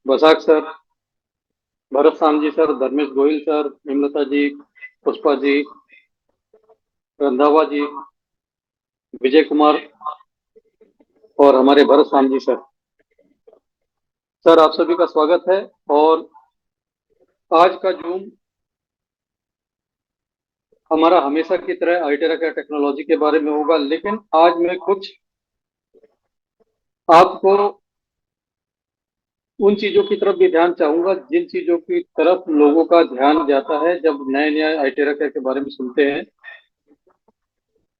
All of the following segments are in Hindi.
बसाक सर, भरत साम जी सर, धर्मेश गोयल सर, हेमलता जी, पुष्पा जी, रंधावा जी, विजय कुमार और हमारे भरत साम जी सर। सर आप सभी का स्वागत है। और आज का जूम हमारा हमेशा की तरह आईटेरा केयर टेक्नोलॉजी के बारे में होगा, लेकिन आज मैं कुछ आपको उन चीजों की तरफ भी ध्यान चाहूंगा जिन चीजों की तरफ लोगों का ध्यान जाता है जब नए नए आईटेरा केयर के बारे में सुनते हैं।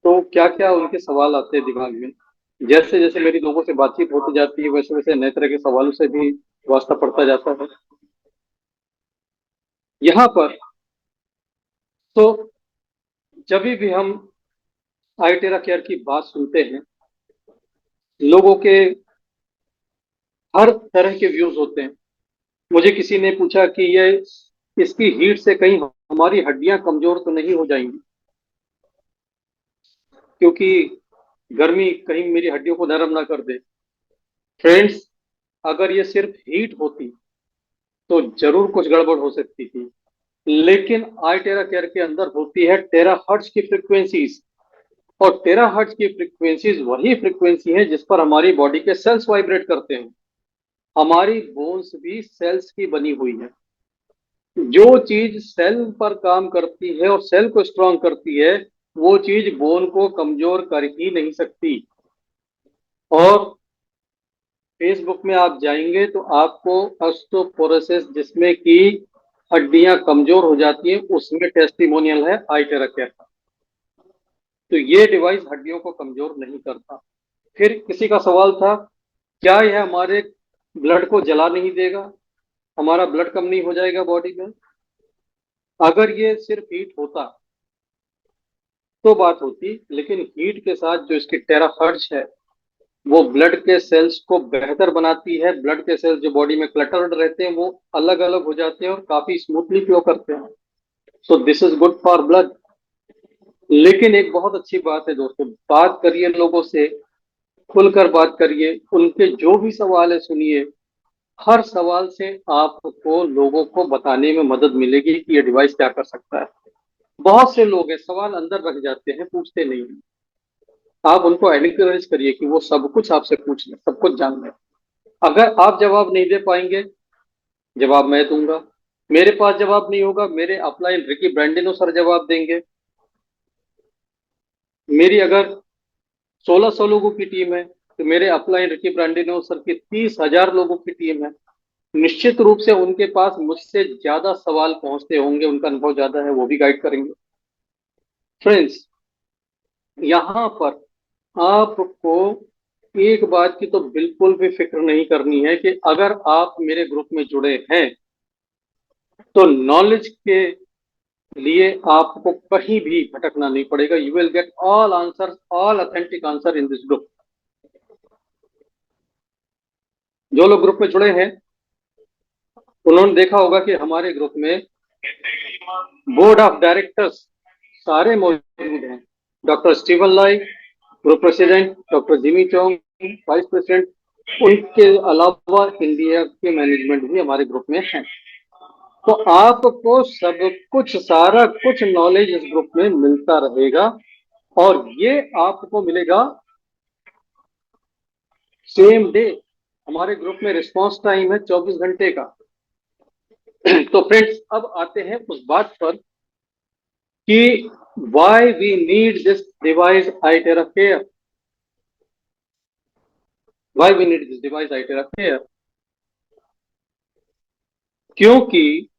तो क्या क्या उनके सवाल आते हैं दिमाग में। जैसे जैसे मेरी लोगों से बातचीत होती जाती है वैसे वैसे नए तरह के सवालों से भी वास्ता पड़ता जाता है। यहाँ पर तो जब भी हम आईटेरा केयर की बात सुनते हैं, लोगों के हर तरह के व्यूज होते हैं। मुझे किसी ने पूछा कि ये इसकी हीट से कहीं हमारी हड्डियां कमजोर तो नहीं हो जाएंगी, क्योंकि गर्मी कहीं मेरी हड्डियों को नरम ना कर दे। फ्रेंड्स, अगर ये सिर्फ हीट होती तो जरूर कुछ गड़बड़ हो सकती थी, लेकिन आई टेरा केयर के अंदर होती है टेरा हर्ट्ज की फ्रीक्वेंसीज। और टेरा हर्ट्ज की फ्रीक्वेंसीज वही फ्रीक्वेंसी है जिस पर हमारी बॉडी के सेल्स वाइब्रेट करते हैं। हमारी बोन्स भी सेल्स की बनी हुई है। जो चीज सेल पर काम करती है और सेल को स्ट्रांग करती है, वो चीज बोन को कमजोर कर ही नहीं सकती। और फेसबुक में आप जाएंगे तो आपको ऑस्टियोपोरोसिस, जिसमें कि हड्डियां कमजोर हो जाती हैं, उसमें टेस्टिमोनियल है आई टेरा केयर का। तो ये डिवाइस हड्डियों को कमजोर नहीं करता। फिर किसी का सवाल था, क्या यह हमारे ब्लड को जला नहीं देगा, हमारा ब्लड कम नहीं हो जाएगा बॉडी में। अगर ये सिर्फ हीट होता तो बात होती, लेकिन हीट के साथ जो इसकी टेराहर्ट्ज है वो ब्लड के सेल्स को बेहतर बनाती है। ब्लड के सेल्स जो बॉडी में क्लटर्ड रहते हैं वो अलग अलग हो जाते हैं और काफी स्मूथली फ्लो करते हैं। सो this is good for blood. लेकिन एक बहुत अच्छी बात है दोस्तों, बात करिए लोगों से, खुलकर बात करिए, उनके जो भी सवाल है सुनिए। हर सवाल से आपको लोगों को बताने में मदद मिलेगी कि ये डिवाइस क्या कर सकता है। बहुत से लोग हैं सवाल अंदर रख जाते हैं, पूछते नहीं हैं। आप उनको एनकरेज करिए कि वो सब कुछ आपसे पूछ लें, सब कुछ जान लें। अगर आप जवाब नहीं दे पाएंगे, जवाब मैं दूंगा। मेरे पास जवाब नहीं होगा, मेरे अपलाइन रिकी ब्रांडिनो सर जवाब देंगे। मेरी अगर 1600 लोगों की टीम है तो मेरे अपलाइन रिकी ब्रांडिनो सर की 30,000 लोगों की टीम है। निश्चित रूप से उनके पास मुझसे ज्यादा सवाल पहुंचते होंगे, उनका अनुभव ज्यादा है, वो भी गाइड करेंगे। फ्रेंड्स, यहाँ पर आपको एक बात की तो बिल्कुल भी फिक्र नहीं करनी है कि अगर आप मेरे ग्रुप में जुड़े हैं तो नॉलेज के लिए आपको कहीं भी भटकना नहीं पड़ेगा। You will get all answer, all authentic answer in this group. जो लोग ग्रुप में जुड़े हैं उन्होंने देखा होगा कि हमारे ग्रुप में बोर्ड ऑफ डायरेक्टर्स सारे मौजूद हैं। डॉक्टर स्टीवन लाई ग्रुप प्रेसिडेंट, डॉक्टर जिमी चोंग वाइस प्रेसिडेंट, उनके अलावा इंडिया के मैनेजमेंट भी हमारे ग्रुप में हैं। तो आपको सब कुछ, सारा कुछ नॉलेज इस ग्रुप में मिलता रहेगा। और ये आपको मिलेगा सेम डे। हमारे ग्रुप में रिस्पांस टाइम है 24 घंटे का। तो फ्रेंड्स, अब आते हैं उस बात पर कि why we need this device I Terra care. Why we need this device I Terra care, क्योंकि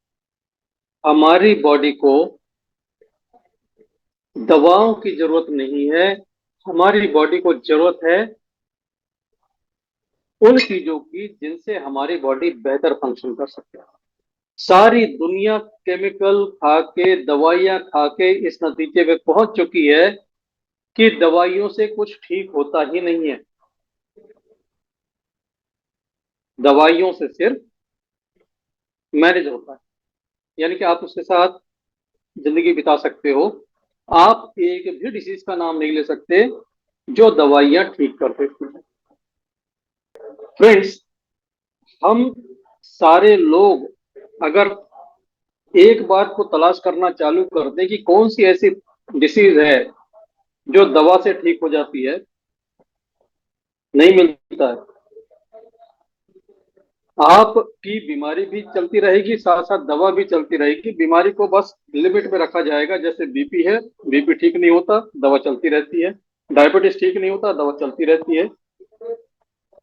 हमारी बॉडी को दवाओं की जरूरत नहीं है। हमारी बॉडी को जरूरत है उन चीजों की जिनसे हमारी बॉडी बेहतर फंक्शन कर सके। सारी दुनिया केमिकल खा के, दवाइयां खा के इस नतीजे पे पहुंच चुकी है कि दवाइयों से कुछ ठीक होता ही नहीं है। दवाइयों से सिर्फ मैनेज होता है, यानी कि आप उसके साथ जिंदगी बिता सकते हो। आप एक भी डिसीज का नाम नहीं ले सकते जो दवाइयां ठीक कर देती हैं। फ्रेंड्स, हम सारे लोग अगर एक बार को तलाश करना चालू कर दें कि कौन सी ऐसी डिसीज है जो दवा से ठीक हो जाती है, नहीं मिलता है। आपकी बीमारी भी चलती रहेगी, साथ साथ दवा भी चलती रहेगी। बीमारी को बस लिमिट में रखा जाएगा। जैसे बीपी है, बीपी ठीक नहीं होता, दवा चलती रहती है। डायबिटीज ठीक नहीं होता, दवा चलती रहती है।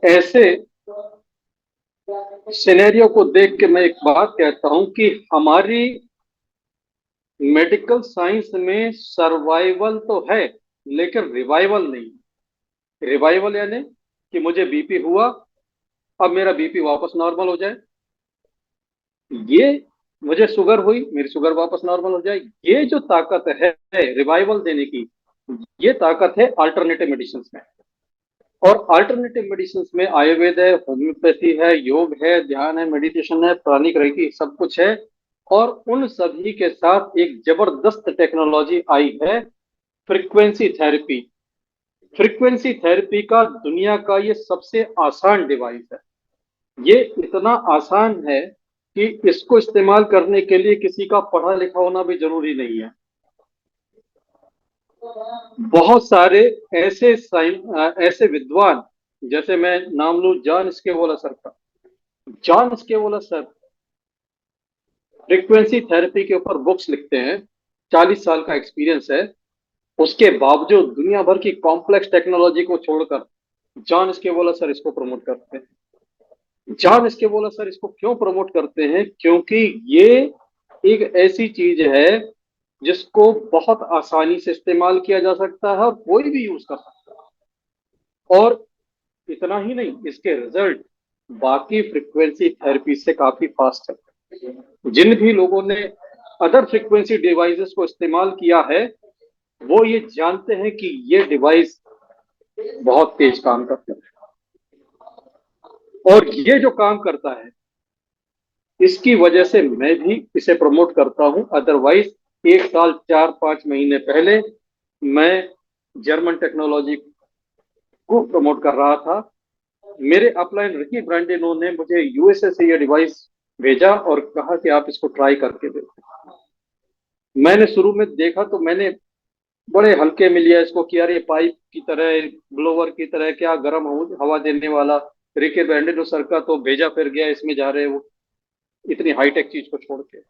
ऐसे सिनेरियो को देख के मैं एक बात कहता हूं कि हमारी मेडिकल साइंस में सर्वाइवल तो है, लेकिन रिवाइवल नहीं। रिवाइवल यानी कि मुझे बीपी हुआ, अब मेरा बीपी वापस नॉर्मल हो जाए। ये मुझे शुगर हुई, मेरी शुगर वापस नॉर्मल हो जाए। ये जो ताकत है रिवाइवल देने की, ये ताकत है अल्टरनेटिव मेडिसिन में। और अल्टरनेटिव मेडिसिन में आयुर्वेद है, होम्योपैथी है, योग है, ध्यान है, मेडिटेशन है, प्राणिक रेकी, सब कुछ है। और उन सभी के साथ एक जबरदस्त टेक्नोलॉजी आई है, फ्रीक्वेंसी थेरेपी। फ्रीक्वेंसी थेरेपी का दुनिया का ये सबसे आसान डिवाइस है। ये इतना आसान है कि इसको इस्तेमाल करने के लिए किसी का पढ़ा लिखा होना भी जरूरी नहीं है। बहुत सारे ऐसे विद्वान, जैसे मैं नाम लूं जॉन स्केवोला सर का। जॉन स्केवोला सर फ्रीक्वेंसी थेरेपी के ऊपर बुक्स लिखते हैं। 40 साल का एक्सपीरियंस है। उसके बावजूद दुनिया भर की कॉम्प्लेक्स टेक्नोलॉजी को छोड़कर जॉन स्केवोला सर इसको प्रमोट करते हैं। जॉन स्केवोला सर इसको क्यों प्रमोट करते हैं? क्योंकि ये एक ऐसी चीज है जिसको बहुत आसानी से इस्तेमाल किया जा सकता है और कोई भी यूज कर सकता है। और इतना ही नहीं, इसके रिजल्ट बाकी फ्रीक्वेंसी थेरेपी से काफी फास्ट है। जिन भी लोगों ने अदर फ्रीक्वेंसी डिवाइसेस को इस्तेमाल किया है, वो ये जानते हैं कि ये डिवाइस बहुत तेज काम करता है। और ये जो काम करता है, इसकी वजह से मैं भी इसे प्रमोट करता हूं। अदरवाइज 1 साल 4-5 महीने पहले मैं जर्मन टेक्नोलॉजी को प्रमोट कर रहा था। मेरे अपलाइन रिकी ब्रांडेनो ने मुझे यूएसए से ये डिवाइस भेजा और कहा कि आप इसको ट्राई करके देखो। मैंने शुरू में देखा तो मैंने बड़े हल्के में लिया इसको कि यार ये पाइप की तरह, ब्लोवर की तरह, क्या गर्म हवा देने वाला। रिकी ब्रांडेनो सर का तो भेजा फिर गया, इसमें जा रहे वो इतनी हाईटेक चीज को छोड़ के।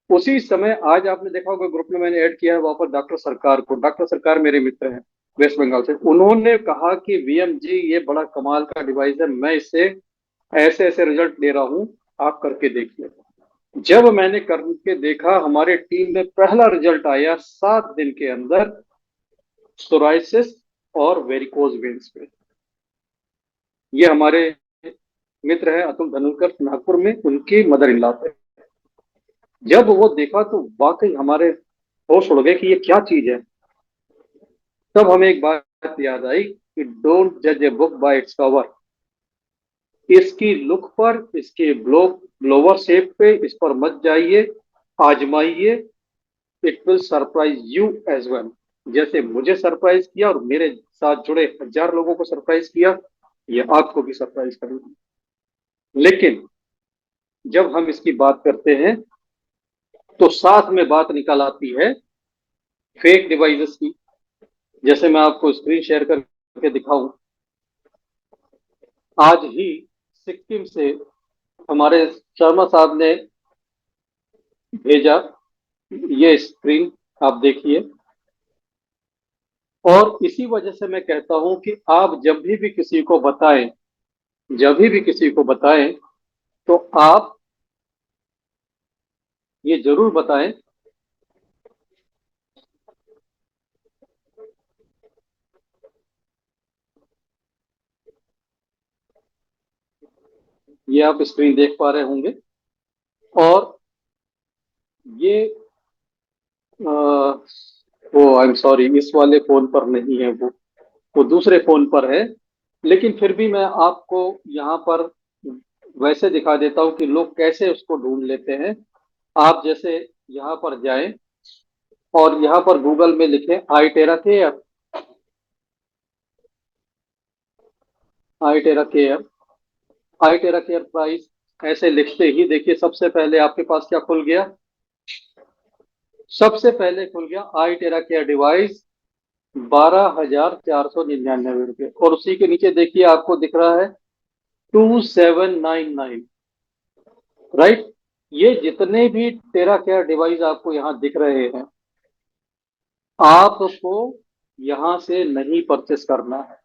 उसी समय आज आपने देखा होगा ग्रुप में मैंने ऐड किया है वहां पर डॉक्टर सरकार को। डॉक्टर सरकार मेरे मित्र हैं वेस्ट बंगाल से। उन्होंने कहा कि वीएम जी ये बड़ा कमाल का डिवाइस है, मैं इससे ऐसे ऐसे रिजल्ट दे रहा हूं, आप करके देखिए। जब मैंने करके देखा, हमारे टीम में पहला रिजल्ट आया 7 दिन के अंदर, सोराइसिस और वेरिकोज वेन्स पे। ये हमारे मित्र हैं अतुल धनुलकर, नागपुर में, उनकी मदर इन लॉ पे। जब वो देखा तो वाकई हमारे होश उड़ गए कि ये क्या चीज है। तब हमें एक बात याद आई कि डोंट जज a book by its cover. इसकी लुक पर, इसके ब्लोवर शेप पे इस पर मत जाइए, आजमाइए। It will surprise you as well. जैसे मुझे सरप्राइज किया और मेरे साथ जुड़े 1000 लोगों को सरप्राइज किया, ये आपको भी सरप्राइज करेगी। लेकिन जब हम इसकी बात करते हैं तो साथ में बात निकल आती है फेक डिवाइसेस की। जैसे मैं आपको स्क्रीन शेयर करके दिखाऊं, आज ही सिक्किम से हमारे शर्मा साहब ने भेजा ये स्क्रीन, आप देखिए। और इसी वजह से मैं कहता हूं कि आप जब भी किसी को बताएं, जब भी किसी को बताएं, तो आप ये जरूर बताएं। ये आप स्क्रीन देख पा रहे होंगे। और ये वो आई एम सॉरी, इस वाले फोन पर नहीं है, वो दूसरे फोन पर है। लेकिन फिर भी मैं आपको यहाँ पर वैसे दिखा देता हूँ कि लोग कैसे उसको ढूंढ लेते हैं। आप जैसे यहाँ पर जाएं और यहाँ पर गूगल में लिखें आई टेरा केयर, आई टेरा केयर, आई टेरा केयर प्राइस ऐसे लिखते ही देखिए सबसे पहले आपके पास क्या खुल गया, सबसे पहले खुल गया आई टेरा केयर डिवाइस 12,499 रुपये, और उसी के नीचे देखिए आपको दिख रहा है 2799। राइट। ये जितने भी टेरा केयर डिवाइस आपको यहाँ दिख रहे हैं, आपको यहाँ से नहीं परचेस करना है।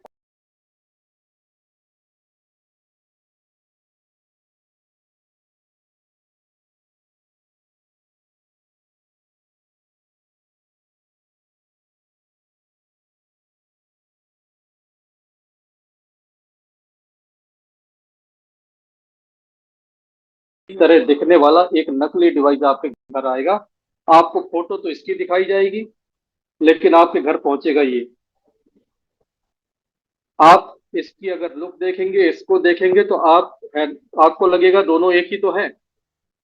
इस तरह दिखने वाला एक नकली डिवाइस आपके घर आएगा। आपको फोटो तो इसकी दिखाई जाएगी, लेकिन आपके घर पहुंचेगा ये। आप इसकी अगर लुक देखेंगे, इसको देखेंगे, तो आपको लगेगा दोनों एक ही तो है,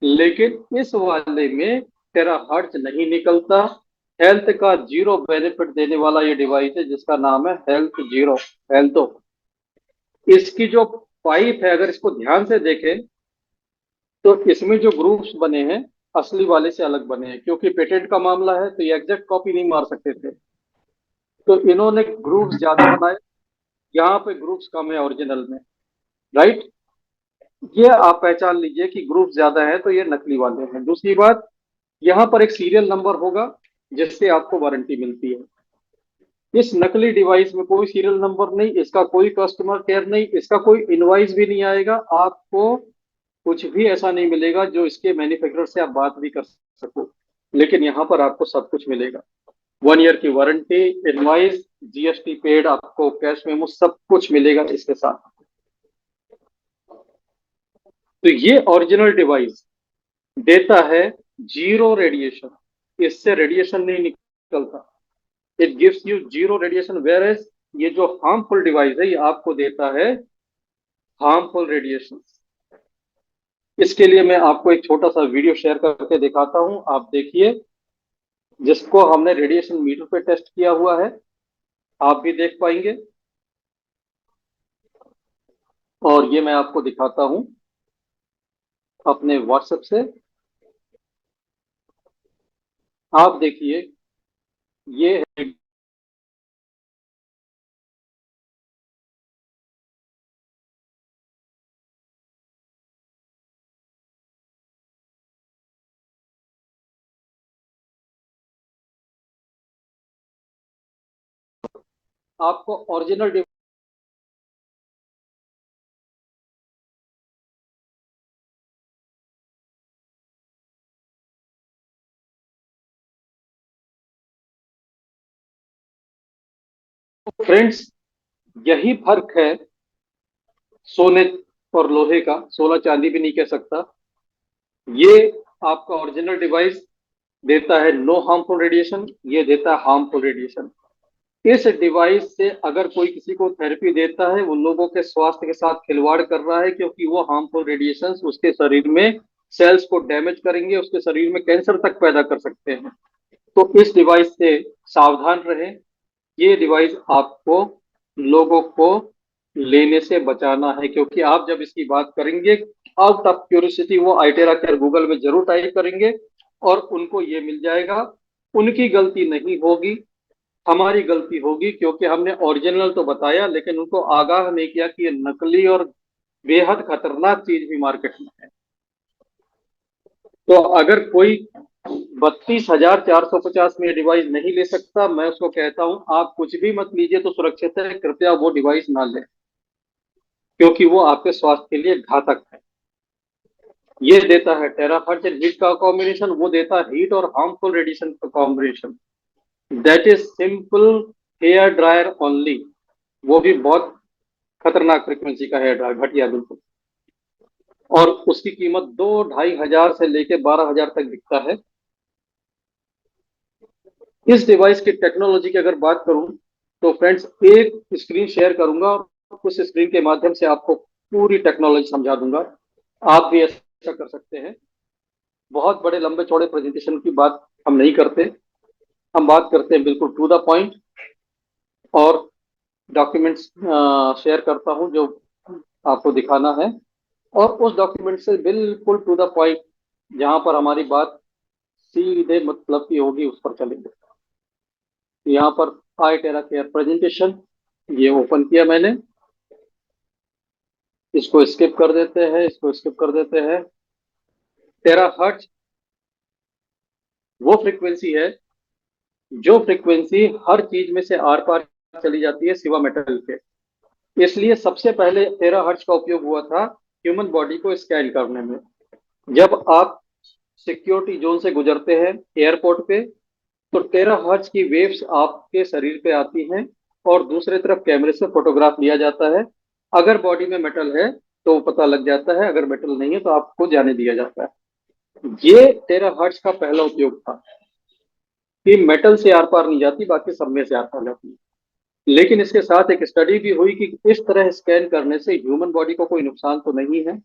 लेकिन इस वाले में टेराहर्ट्ज नहीं निकलता। हेल्थ का जीरो बेनिफिट देने वाला ये डिवाइस है, जिसका नाम है हेल्थ जीरो। हेल्थो। इसकी जो पाइप है, अगर इसको ध्यान से देखें, तो इसमें जो ग्रुप्स बने हैं असली वाले से अलग बने हैं, क्योंकि पेटेंट का मामला है तो ये एग्जैक्ट कॉपी नहीं मार सकते थे, तो इन्होंने ग्रुप्स ज्यादा बनाए। यहाँ पे ग्रुप्स कम है ओरिजिनल में। राइट। ये आप पहचान लीजिए कि ग्रुप ज्यादा है तो ये नकली वाले हैं। दूसरी बात, यहाँ पर एक सीरियल नंबर होगा जिससे आपको वारंटी मिलती है। इस नकली डिवाइस में कोई सीरियल नंबर नहीं, इसका कोई कस्टमर केयर नहीं, इसका कोई इनवॉइस भी नहीं आएगा। आपको कुछ भी ऐसा नहीं मिलेगा जो इसके मैन्युफैक्चरर से आप बात भी कर सको, लेकिन यहाँ पर आपको सब कुछ मिलेगा। 1 ईयर की वारंटी, इनवॉइस, जीएसटी पेड, आपको कैश मेमो, सब कुछ मिलेगा इसके साथ। तो ये ओरिजिनल डिवाइस देता है जीरो रेडिएशन, इससे रेडिएशन नहीं निकलता। It gives you zero radiation, whereas ये जो हार्मफुल डिवाइस है ये आपको देता है हार्मफुल रेडिएशन। इसके लिए मैं आपको एक छोटा सा वीडियो शेयर करके दिखाता हूं, आप देखिए, जिसको हमने रेडिएशन मीटर पे टेस्ट किया हुआ है। आप भी देख पाएंगे, और ये मैं आपको दिखाता हूं अपने व्हाट्सएप से। आप देखिए, ये है, आपको ओरिजिनल फ्रेंड्स, यही फर्क है सोने और लोहे का। सोना चांदी भी नहीं कह सकता। ये आपका ओरिजिनल डिवाइस देता है नो हार्मफुल रेडिएशन, ये देता है हार्मफुल रेडिएशन। इस डिवाइस से अगर कोई किसी को थेरेपी देता है, वो लोगों के स्वास्थ्य के साथ खिलवाड़ कर रहा है, क्योंकि वो हार्मफुल रेडिएशन उसके शरीर में सेल्स को डैमेज करेंगे, उसके शरीर में कैंसर तक पैदा कर सकते हैं। तो इस डिवाइस से सावधान रहें। ये डिवाइस आपको लोगों को लेने से बचाना है, क्योंकि आप जब इसकी बात करेंगे, आउट ऑफ क्यूरियोसिटी वो आइटेरा केयर गूगल में जरूर टाइप करेंगे और उनको ये मिल जाएगा। उनकी गलती नहीं होगी, हमारी गलती होगी, क्योंकि हमने ओरिजिनल तो बताया लेकिन उनको आगाह नहीं किया कि ये नकली और बेहद खतरनाक चीज भी मार्केट में है। तो अगर कोई 32,450 में डिवाइस नहीं ले सकता, मैं उसको कहता हूं आप कुछ भी मत लीजिए तो सुरक्षित है, कृपया वो डिवाइस ना लें, क्योंकि वो आपके स्वास्थ्य के लिए घातक है। ये देता है टेराहर्ट्ज एंड हीट का कॉम्बिनेशन, वो देता है हीट और हार्मफुल रेडिएशन का combination. That is simple hair dryer only, वो भी बहुत खतरनाक फ्रीक्वेंसी का हेयर ड्रायर, घटिया बिल्कुल। और उसकी कीमत 2-2.5 हजार से लेके 12,000 तक बिकता है। इस डिवाइस की टेक्नोलॉजी की अगर बात करूं, तो फ्रेंड्स एक स्क्रीन शेयर करूंगा और उस स्क्रीन के माध्यम से आपको पूरी टेक्नोलॉजी समझा दूंगा। आप भी ऐसा कर सकते हैं। बहुत बड़े लंबे चौड़े प्रेजेंटेशन की बात हम नहीं करते, हम बात करते हैं बिल्कुल टू द पॉइंट। और डॉक्यूमेंट्स शेयर करता हूं जो आपको दिखाना है। और उस डॉक्यूमेंट से बिल्कुल टू द पॉइंट, जहां पर हमारी बात सीधे मतलब की होगी, उस पर चलेंगे। यहाँ पर आई टेरा केयर प्रेजेंटेशन, ये ओपन किया मैंने। इसको स्किप कर देते हैं, इसको स्किप कर देते हैं। टेरा हर्ट्ज वो फ्रीक्वेंसी है जो फ्रीक्वेंसी हर चीज में से आर पार चली जाती है सिवा मेटल के। इसलिए सबसे पहले टेरा हर्ट्ज का उपयोग हुआ था ह्यूमन बॉडी को स्कैन करने में। जब आप सिक्योरिटी जोन से गुजरते हैं एयरपोर्ट पे, तो टेरा हर्ट्ज की वेव्स आपके शरीर पे आती हैं और दूसरे तरफ कैमरे से फोटोग्राफ लिया जाता है। अगर बॉडी में मेटल है तो वो पता लग जाता है, अगर मेटल नहीं है तो आपको जाने दिया जाता है। ये टेरा हर्ट्ज का पहला उपयोग था कि मेटल से आर पार नहीं जाती, बाकी सब में से आर पार जाती है। लेकिन इसके साथ एक स्टडी भी हुई कि इस तरह स्कैन करने से ह्यूमन बॉडी को कोई नुकसान तो नहीं है।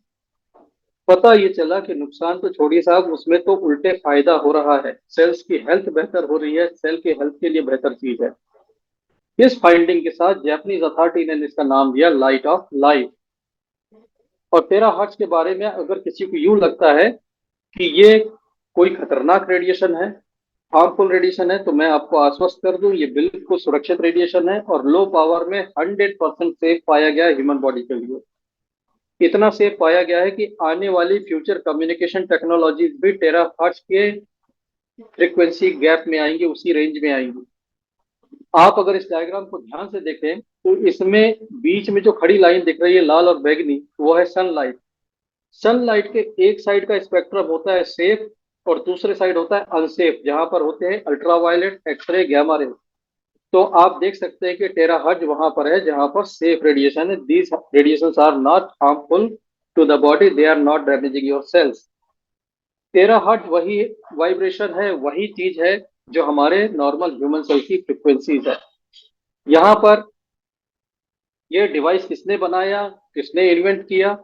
पता ये चला कि नुकसान तो छोड़िए साहब, उसमें तो उल्टे फायदा हो रहा है। सेल्स की हेल्थ बेहतर हो रही है, सेल की हेल्थ के लिए बेहतर चीज है। इस फाइंडिंग के साथ जापानीज अथॉरिटी ने इसका नाम दिया लाइट ऑफ लाइफ। और टेराहर्ट्ज के बारे में अगर किसी को यूं लगता है कि ये कोई खतरनाक रेडिएशन है, हार्मफुल रेडिएशन है, तो मैं आपको आश्वस्त कर दूं, ये बिल्कुल सुरक्षित रेडिएशन है और लो पावर में 100% सेफ पाया गया है ह्यूमन बॉडी के लिए। इतना सेफ पाया गया है कि आने वाली फ्यूचर कम्युनिकेशन टेक्नोलॉजीज भी टेराहर्ट्ज के फ्रीक्वेंसी गैप में आएंगी, उसी रेंज में आएंगी। आप अगर इस डायग्राम को ध्यान से देखें तो इसमें बीच में जो खड़ी लाइन दिख रही है लाल और बैगनी, वो है सनलाइट। सनलाइट के एक साइड का स्पेक्ट्रम होता है सेफ और दूसरे साइड होता है अनसेफ, जहां पर होते हैं अल्ट्रावायलेट, एक्सरे, गामा रे। तो आप देख सकते हैं कि टेराहर्ट्ज वहां पर है जहां पर सेफ रेडिएशन है। These radiations are not harmful to the body, they are not damaging your cells. Terahertz वही वाइब्रेशन है, वही चीज है जो हमारे नॉर्मल ह्यूमन सेल की फ्रिक्वेंसीज है। यहाँ पर ये डिवाइस किसने बनाया, किसने इन्वेंट किया?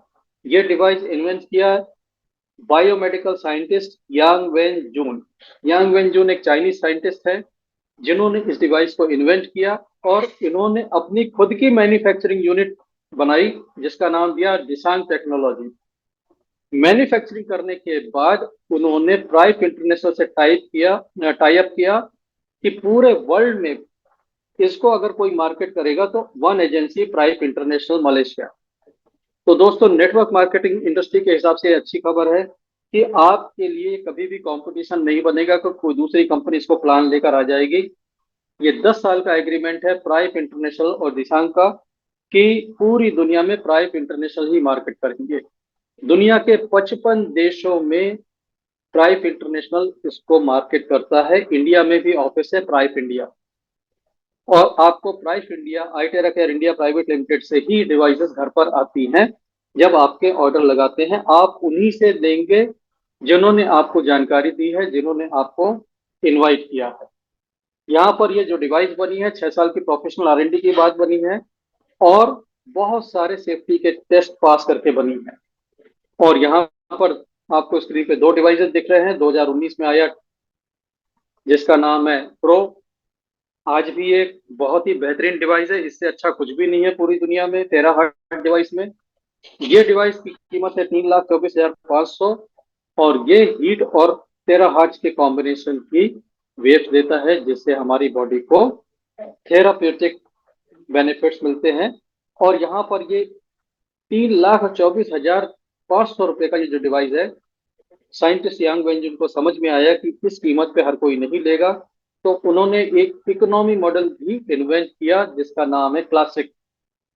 ये डिवाइस इन्वेंट किया biomedical scientist Yang Wen Jun. Yang Wen Jun एक चाइनीज साइंटिस्ट है जिन्होंने इस डिवाइस को इन्वेंट किया और इन्होंने अपनी खुद की मैन्युफैक्चरिंग यूनिट बनाई जिसका नाम दिया डिसांग टेक्नोलॉजी। मैन्युफैक्चरिंग करने के बाद उन्होंने प्राइप इंटरनेशनल से टाई अप किया कि पूरे वर्ल्ड में इसको अगर कोई मार्केट करेगा तो वन एजेंसी, प्राइप इंटरनेशनल मलेशिया। तो दोस्तों, नेटवर्क मार्केटिंग इंडस्ट्री के हिसाब से अच्छी खबर है कि आपके लिए कभी भी कंपटीशन नहीं बनेगा कि कोई दूसरी कंपनी इसको प्लान लेकर आ जाएगी। ये 10 साल का एग्रीमेंट है प्राइप इंटरनेशनल और दिशांग का कि पूरी दुनिया में प्राइप इंटरनेशनल ही मार्केट करेंगे। दुनिया के 55 देशों में प्राइप इंटरनेशनल इसको मार्केट करता है। इंडिया में भी ऑफिस है प्राइप इंडिया। और आपको प्राइप India, Itera care India private limited से ही डिवाइसेस घर पर आती हैं। जब आपके ऑर्डर लगाते हैं आप उन्हीं से लेंगे जिन्होंने आपको जानकारी दी है, जिन्होंने आपको इनवाइट किया है। यहाँ पर ये जो डिवाइस बनी है 6 साल की प्रोफेशनल आर&डी की बात बनी है और बहुत सारे सेफ्टी के टेस्ट पास करके बनी है। और यहाँ पर आपको स्क्रीन पे दो डिवाइसेस दिख रहे हैं। 2019 में आया जिसका नाम है प्रो। आज भी एक बहुत ही बेहतरीन डिवाइस है, इससे अच्छा कुछ भी नहीं है पूरी दुनिया में टेराहर्ट्ज डिवाइस में। ये डिवाइस की कीमत है 3,24,500 और ये हीट और टेराहर्ट्ज के कॉम्बिनेशन की वेव्स देता है जिससे हमारी बॉडी को थेराप्यूटिक बेनिफिट्स मिलते हैं। और यहाँ पर ये 3,24,500 रुपए का ये जो डिवाइस है, साइंटिस्ट यांग वेंजुन को समझ में आया कि इस कीमत पे हर कोई नहीं लेगा, तो उन्होंने एक इकोनॉमी मॉडल भी इन्वेंट किया जिसका नाम है क्लासिक।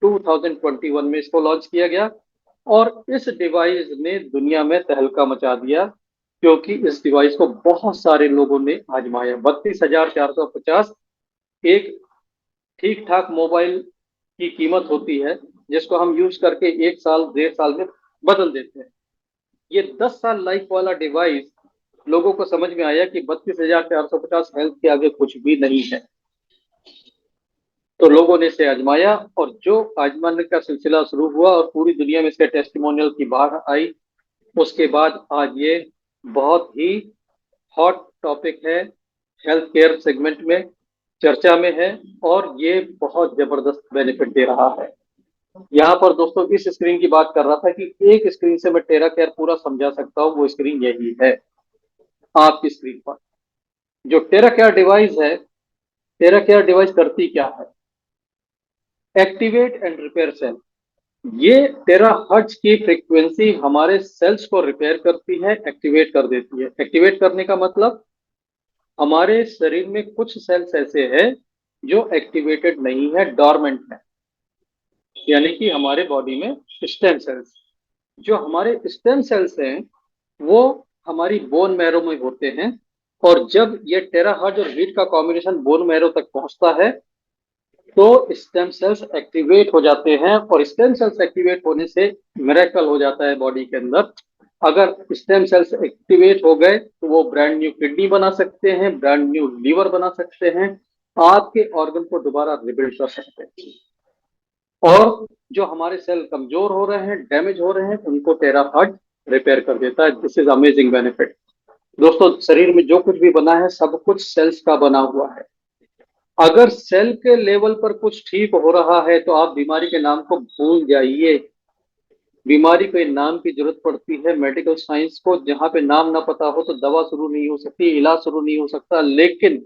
2021 में इसको लॉन्च किया गया और इस डिवाइस ने दुनिया में तहलका मचा दिया क्योंकि इस डिवाइस को बहुत सारे लोगों ने आजमाया। 32,450 एक ठीक ठाक मोबाइल की कीमत होती है जिसको हम यूज करके 1 साल 1.5 साल में बदल देते हैं। ये 10 साल लाइफ वाला डिवाइस लोगों को समझ में आया कि 32,450 हेल्थ के आगे कुछ भी नहीं है। तो लोगों ने इसे आजमाया और जो आजमाने का सिलसिला शुरू हुआ और पूरी दुनिया में इसके टेस्टिमोनियल की बाढ़ आई, उसके बाद आज ये बहुत ही हॉट टॉपिक है, हेल्थ केयर सेगमेंट में चर्चा में है और ये बहुत जबरदस्त बेनिफिट दे रहा है। यहाँ पर दोस्तों इस स्क्रीन की बात कर रहा था कि एक स्क्रीन से मैं टेरा केयर पूरा समझा सकता हूँ, वो स्क्रीन यही है आपकी स्क्रीन पर। जो टेरा केयर डिवाइस है, टेरा केयर डिवाइस करती क्या है? Activate and repair cell. ये टेरा हर्ट्ज की फ्रीक्वेंसी हमारे सेल्स को रिपेयर करती है, एक्टिवेट कर देती है। एक्टिवेट करने का मतलब, हमारे शरीर में कुछ सेल्स ऐसे हैं जो एक्टिवेटेड नहीं है, डॉर्मेंट है, यानी कि हमारे बॉडी में स्टेम सेल्स, जो हमारे स्टेम सेल्स हैं वो हमारी बोन मैरो में होते हैं। और जब ये टेराहर्ट्ज और हीट का कॉम्बिनेशन बोन मैरो तक पहुंचता है तो स्टेम सेल्स एक्टिवेट हो जाते हैं, और स्टेम सेल्स एक्टिवेट होने से मिरेकल हो जाता है बॉडी के अंदर। अगर स्टेम सेल्स एक्टिवेट हो गए तो वो ब्रांड न्यू किडनी बना सकते हैं, ब्रांड न्यू लीवर बना सकते हैं, आपके ऑर्गन को दोबारा रिबिल्ड कर सकते हैं। और जो हमारे सेल कमजोर हो रहे हैं, डैमेज हो रहे हैं, उनको टेराहर्ट्ज रिपेयर कर देता है। This is amazing benefit. दोस्तों, शरीर में जो कुछ भी बना है सब कुछ सेल्स का बना हुआ है। अगर सेल के लेवल पर कुछ ठीक हो रहा है तो आप बीमारी के नाम को भूल जाइए। बीमारी के नाम की जरूरत पड़ती है मेडिकल साइंस को। जहां पे नाम ना पता हो तो दवा शुरू नहीं हो सकती, इलाज शुरू नहीं हो सकता। लेकिन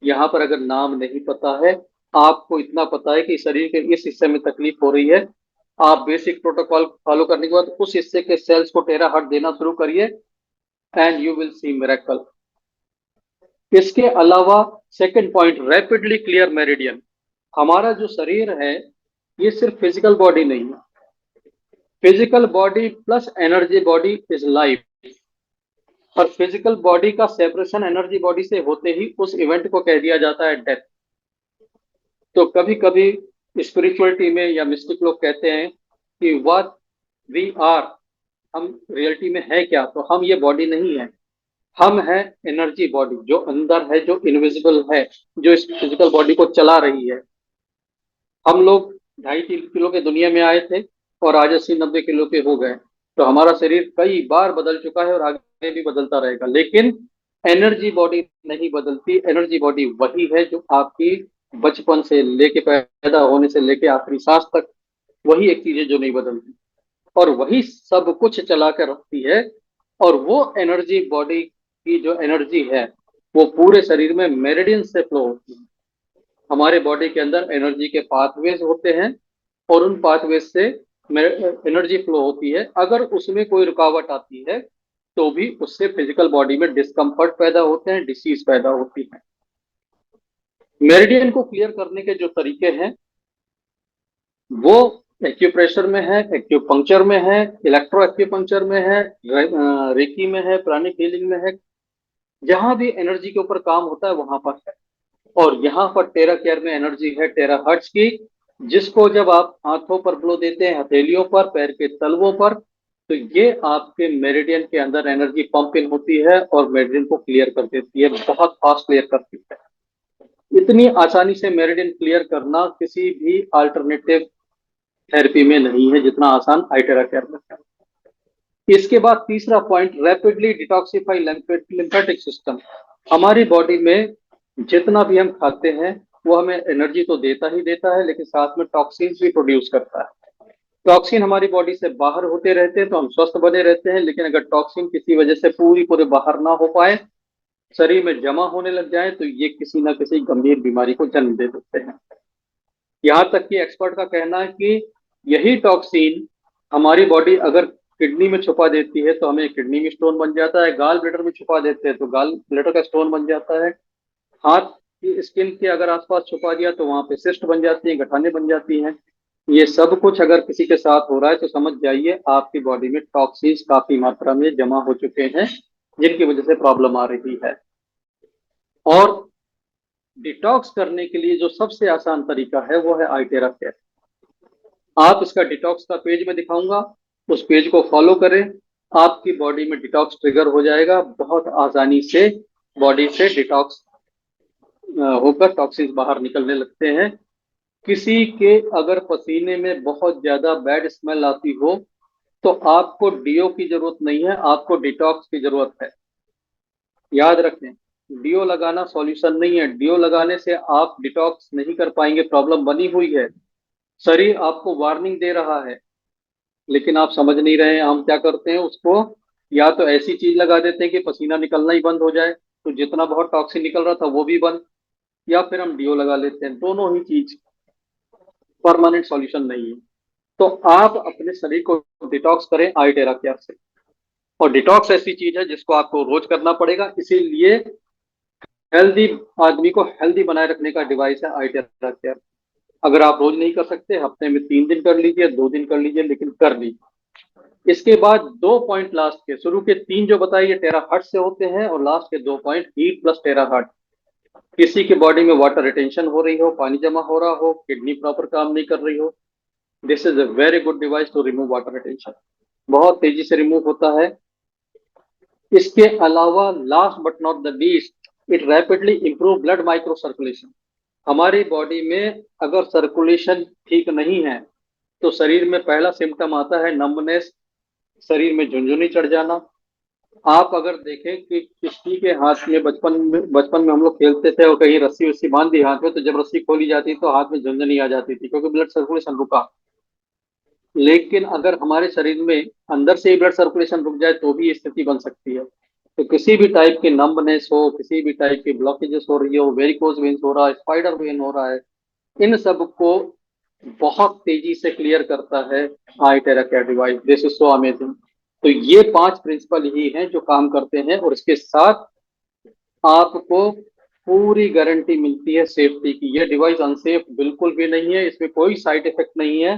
यहाँ पर अगर नाम नहीं पता है, आपको इतना पता है कि शरीर के इस हिस्से में तकलीफ हो रही है, आप बेसिक प्रोटोकॉल फॉलो करने के बाद उस हिस्से के सेल्स को टेराहर्ट्ज देना शुरू करिए, and you will see miracle. इसके अलावा second point, rapidly clear meridian. हमारा जो शरीर है ये सिर्फ फिजिकल बॉडी नहीं है। Physical body plus energy body is life. और फिजिकल बॉडी का सेपरेशन एनर्जी बॉडी से होते ही उस इवेंट को कह दिया जाता है डेथ। तो कभी कभी स्पिरिचुअलिटी में या मिस्टिक लोग कहते हैं कि व्हाट वी आर, हम रियलिटी में है क्या, तो हम ये बॉडी नहीं है। हम है एनर्जी बॉडी जो अंदर है, जो इनविजिबल है, जो इस फिजिकल बॉडी को चला रही है। हम लोग 2.5-3 किलो के दुनिया में आए थे और आज 80-90 किलो के हो गए। तो हमारा शरीर कई बार बदल चुका है और आगे भी बदलता रहेगा, लेकिन एनर्जी बॉडी नहीं बदलती। एनर्जी बॉडी वही है जो आपकी बचपन से लेके, पैदा होने से लेके आखिरी सांस तक, वही एक चीज है जो नहीं बदलती, और वही सब कुछ चला कर रखती है। और वो एनर्जी बॉडी की जो एनर्जी है वो पूरे शरीर में मेरिडियन से फ्लो होती है। हमारे बॉडी के अंदर एनर्जी के पाथवेज होते हैं और उन पाथवेज से एनर्जी फ्लो होती है। अगर उसमें कोई रुकावट आती है तो भी उससे फिजिकल बॉडी में डिस्कम्फर्ट पैदा होते हैं, डिसीज पैदा होती है। मेरिडियन को क्लियर करने के जो तरीके हैं वो एक्यूप्रेशर में है, एक्यूपंक्चर में है, इलेक्ट्रो एक्यूपंक्चर में है, रेकी में है, प्राणिक हीलिंग में है। जहां भी एनर्जी के ऊपर काम होता है वहां पर है। और यहाँ पर टेरा केयर में एनर्जी है टेरा हर्ट्ज की, जिसको जब आप हाथों पर ब्लो देते हैं, हथेलियों पर, पैर के तलवों पर, तो ये आपके मेरिडियन के अंदर एनर्जी पंप इन होती है और मेरिडियन को क्लियर कर देती है, बहुत फास्ट क्लियर करती है। इतनी आसानी से मेरिडियन क्लियर करना किसी भी अल्टरनेटिव थेरेपी में नहीं है जितना आसान आइटेरा केयर में है। इसके बाद तीसरा point, rapidly detoxify lymphatic system. हमारी बॉडी में जितना भी हम खाते हैं वो हमें एनर्जी तो देता ही देता है, लेकिन साथ में टॉक्सिन्स भी प्रोड्यूस करता है। टॉक्सिन हमारी बॉडी से बाहर होते रहते हैं तो हम स्वस्थ बने रहते हैं, लेकिन अगर टॉक्सिन किसी वजह से पूरे बाहर ना हो पाए, शरीर में जमा होने लग जाए, तो ये किसी ना किसी गंभीर बीमारी को जन्म दे सकते हैं। यहाँ तक कि एक्सपर्ट का कहना है कि यही टॉक्सिन हमारी बॉडी अगर किडनी में छुपा देती है तो हमें किडनी में स्टोन बन जाता है, गाल ब्लेडर में छुपा देते हैं तो गाल ब्लेडर का स्टोन बन जाता है, हाथ की स्किन के अगर आसपास छुपा दिया तो वहां पे सिस्ट बन जाती है, गठाने बन जाती हैं। ये सब कुछ अगर किसी के साथ हो रहा है तो समझ जाइए आपकी बॉडी में टॉक्सिन्स काफी मात्रा में जमा हो चुके हैं, जिनकी वजह से प्रॉब्लम आ रही है। और डिटॉक्स करने के लिए जो सबसे आसान तरीका है वो है आइटेरा केयर। आप इसका डिटॉक्स का पेज में दिखाऊंगा, उस पेज को फॉलो करें, आपकी बॉडी में डिटॉक्स ट्रिगर हो जाएगा। बहुत आसानी से बॉडी से डिटॉक्स होकर टॉक्सिन्स बाहर निकलने लगते हैं। किसी के अगर पसीने में बहुत ज्यादा बैड स्मेल आती हो तो आपको डीओ की जरूरत नहीं है, आपको डिटॉक्स की जरूरत है। याद रखें, डीओ लगाना सॉल्यूशन नहीं है। डीओ लगाने से आप डिटॉक्स नहीं कर पाएंगे, प्रॉब्लम बनी हुई है। शरीर आपको वार्निंग दे रहा है, लेकिन आप समझ नहीं रहे हैं। हम क्या करते हैं, उसको या तो ऐसी चीज लगा देते हैं कि पसीना निकलना ही बंद हो जाए, तो जितना बहुत टॉक्सिन निकल रहा था वो भी बंद, या फिर हम डीओ लगा लेते हैं। दोनों ही चीज परमानेंट सॉल्यूशन नहीं है। तो आप अपने शरीर को डिटॉक्स करें आईटेरा केयर से। और डिटॉक्स ऐसी चीज है जिसको आपको रोज करना पड़ेगा, इसीलिए हेल्दी आदमी को हेल्दी बनाए रखने का डिवाइस है आईटेरा केयर। अगर आप रोज नहीं कर सकते, हफ्ते में 3 दिन कर लीजिए, 2 दिन कर लीजिए, लेकिन कर लीजिए। इसके बाद 2 पॉइंट लास्ट के, शुरू के 3 जो बताइए ये टेरा हर्ट से होते हैं, और लास्ट के 2 पॉइंट हीट प्लस टेरा हर्ट। किसी के बॉडी में वाटर रिटेंशन हो रही हो, पानी जमा हो रहा हो, किडनी प्रॉपर काम नहीं कर रही हो, this is a very good device to remove water retention. बहुत तेजी से रिमूव होता है। इसके अलावा last but not the least, it rapidly improve blood micro circulation. हमारी बॉडी में अगर सर्कुलेशन ठीक नहीं है, तो शरीर में पहला सिम्टम आता है नंबनेस, शरीर में झुंझुनी चढ़ जाना। आप अगर देखें कि किसी के हाथ में बचपन में हम लोग खेलते थे और कहीं रस्सी वस्सी बांध दी हाथ में, तो जब रस्सी खोली जाती तो हाथ में झुंझुनी आ जाती थी, क्योंकि ब्लड सर्कुलेशन रुका। लेकिन अगर हमारे शरीर में अंदर से ही ब्लड सर्कुलेशन रुक जाए तो भी ये स्थिति बन सकती है। तो किसी भी टाइप के नंबनेस हो, किसी भी टाइप की ब्लॉकेजेस हो रही हो, वेरिकोज वेन्स हो रहा है, स्पाइडर वेन हो रहा है, इन सब को बहुत तेजी से क्लियर करता है आई टेरा care device. This is so amazing. तो ये 5 प्रिंसिपल ही हैं जो काम करते हैं, और इसके साथ आपको पूरी गारंटी मिलती है सेफ्टी की। ये डिवाइस अनसेफ बिल्कुल भी नहीं है, इसमें कोई साइड इफेक्ट नहीं है,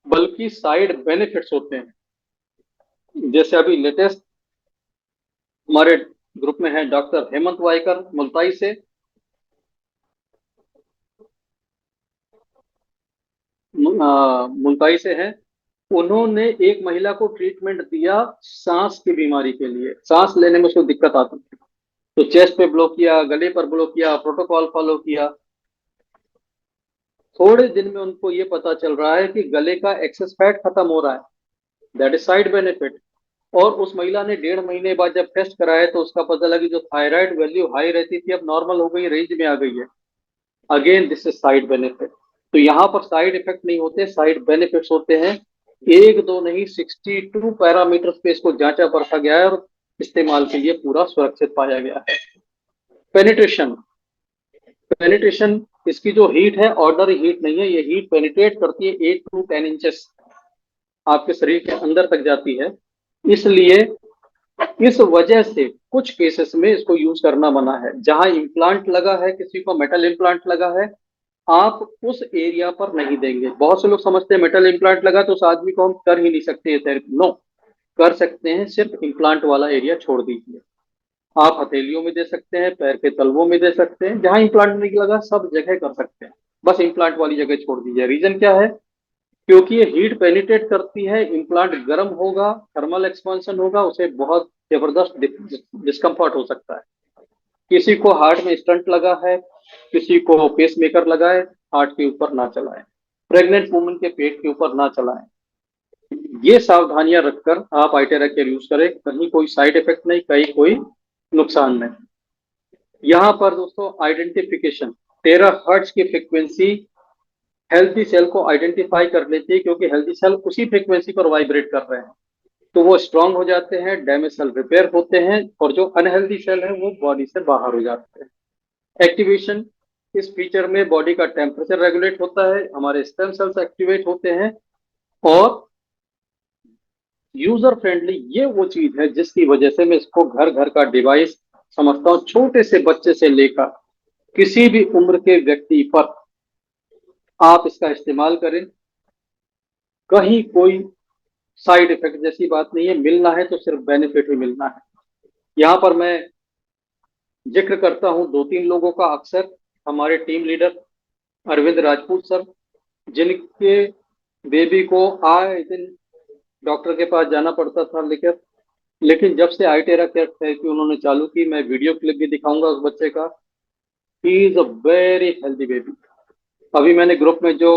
बल्कि साइड बेनिफिट्स होते हैं। जैसे अभी लेटेस्ट हमारे ग्रुप में है डॉक्टर हेमंत वाइकर मुल्ताई से, मुल्ताई से है। उन्होंने एक महिला को ट्रीटमेंट दिया सांस की बीमारी के लिए, सांस लेने में उसको दिक्कत आती थी। तो चेस्ट पे ब्लो किया, गले पर ब्लो किया, प्रोटोकॉल फॉलो किया। थोड़े दिन में उनको ये पता चल रहा है कि गले का एक्सेस फैट खत्म हो रहा है, दैट इज साइड बेनिफिट। और उस महिला ने 1.5 महीने बाद जब टेस्ट कराया तो उसका पता लगा जो थायराइड वैल्यू हाई रहती थी अब नॉर्मल हो गई, रेंज में आ गई है। Again this is side benefit. तो यहाँ पर साइड इफेक्ट नहीं होते, साइड बेनिफिट्स होते हैं। एक दो नहीं, 62 पैरामीटर्स पे इसको जांचा परखा गया है, और इस्तेमाल के लिए पूरा सुरक्षित पाया गया है। पेनिट्रेशन, पेनिट्रेशन, इसकी जो हीट है ऑर्डनरी हीट नहीं है, ये हीट पेनिट्रेट करती है 8 to 10 इंचेस, आपके शरीर के अंदर तक जाती है। इसलिए इस वजह से कुछ केसेस में इसको यूज करना मना है। जहां इम्प्लांट लगा है, किसी को मेटल इम्प्लांट लगा है, आप उस एरिया पर नहीं देंगे। बहुत से लोग समझते हैं मेटल इम्प्लांट लगा तो उस आदमी को हम कर ही नहीं सकते थेरेपी। नो, कर सकते हैं, सिर्फ इम्प्लांट वाला एरिया छोड़ दीजिए। आप हथेलियों में दे सकते हैं, पैर के तलवों में दे सकते हैं, जहां इम्प्लांट नहीं लगा सब जगह कर सकते हैं। बस इम्प्लांट वाली जगह छोड़ दीजिए। रीजन क्या है? क्योंकि ये हीट पेनिट्रेट करती है, इम्प्लांट गर्म होगा, थर्मल एक्सपांशन होगा, उसे बहुत जबरदस्त डिस्कम्फर्ट हो सकता है। किसी को हार्ट में स्टंट लगा है, किसी को पेसमेकर लगा है, हार्ट के ऊपर ना चलाएं। प्रेग्नेंट वुमन के पेट के ऊपर ना चलाएं। ये सावधानियां रखकर आप आइटेरा केयर यूज करें, कहीं कोई साइड इफेक्ट नहीं, कहीं कोई नुकसान नहीं। यहाँ पर दोस्तों आइडेंटिफिकेशन, टेरा हर्ट्ज की फ्रीक्वेंसी हेल्थी सेल को आइडेंटिफाई कर लेती है, क्योंकि हेल्थी सेल उसी फ्रीक्वेंसी पर वाइब्रेट कर रहे हैं, तो वो स्ट्रांग हो जाते हैं, डैमेज सेल रिपेयर होते हैं, और जो अनहेल्दी सेल है वो बॉडी से बाहर हो जाते हैं। एक्टिवेशन, इस फीचर में बॉडी का टेम्परेचर रेगुलेट होता है, हमारे स्टेम सेल्स एक्टिवेट होते हैं, और यूजर फ्रेंडली ये वो चीज है जिसकी वजह से मैं इसको घर घर का डिवाइस समझता हूँ। छोटे से बच्चे से लेकर किसी भी उम्र के व्यक्ति पर आप इसका इस्तेमाल करें, कहीं कोई साइड इफेक्ट जैसी बात नहीं है। मिलना है तो सिर्फ बेनिफिट ही मिलना है। यहाँ पर मैं जिक्र करता हूँ 2-3 लोगों का अक्सर, हमारे team leader Arvind Rajput sir, जिनके बेबी को आए दिन डॉक्टर के पास जाना पड़ता था, लेकिन जब से आईटेरा केयर थेरेपी उन्होंने चालू की, मैं वीडियो क्लिप भी दिखाऊंगा उस बच्चे का, he is a very healthy baby. अभी मैंने ग्रुप में जो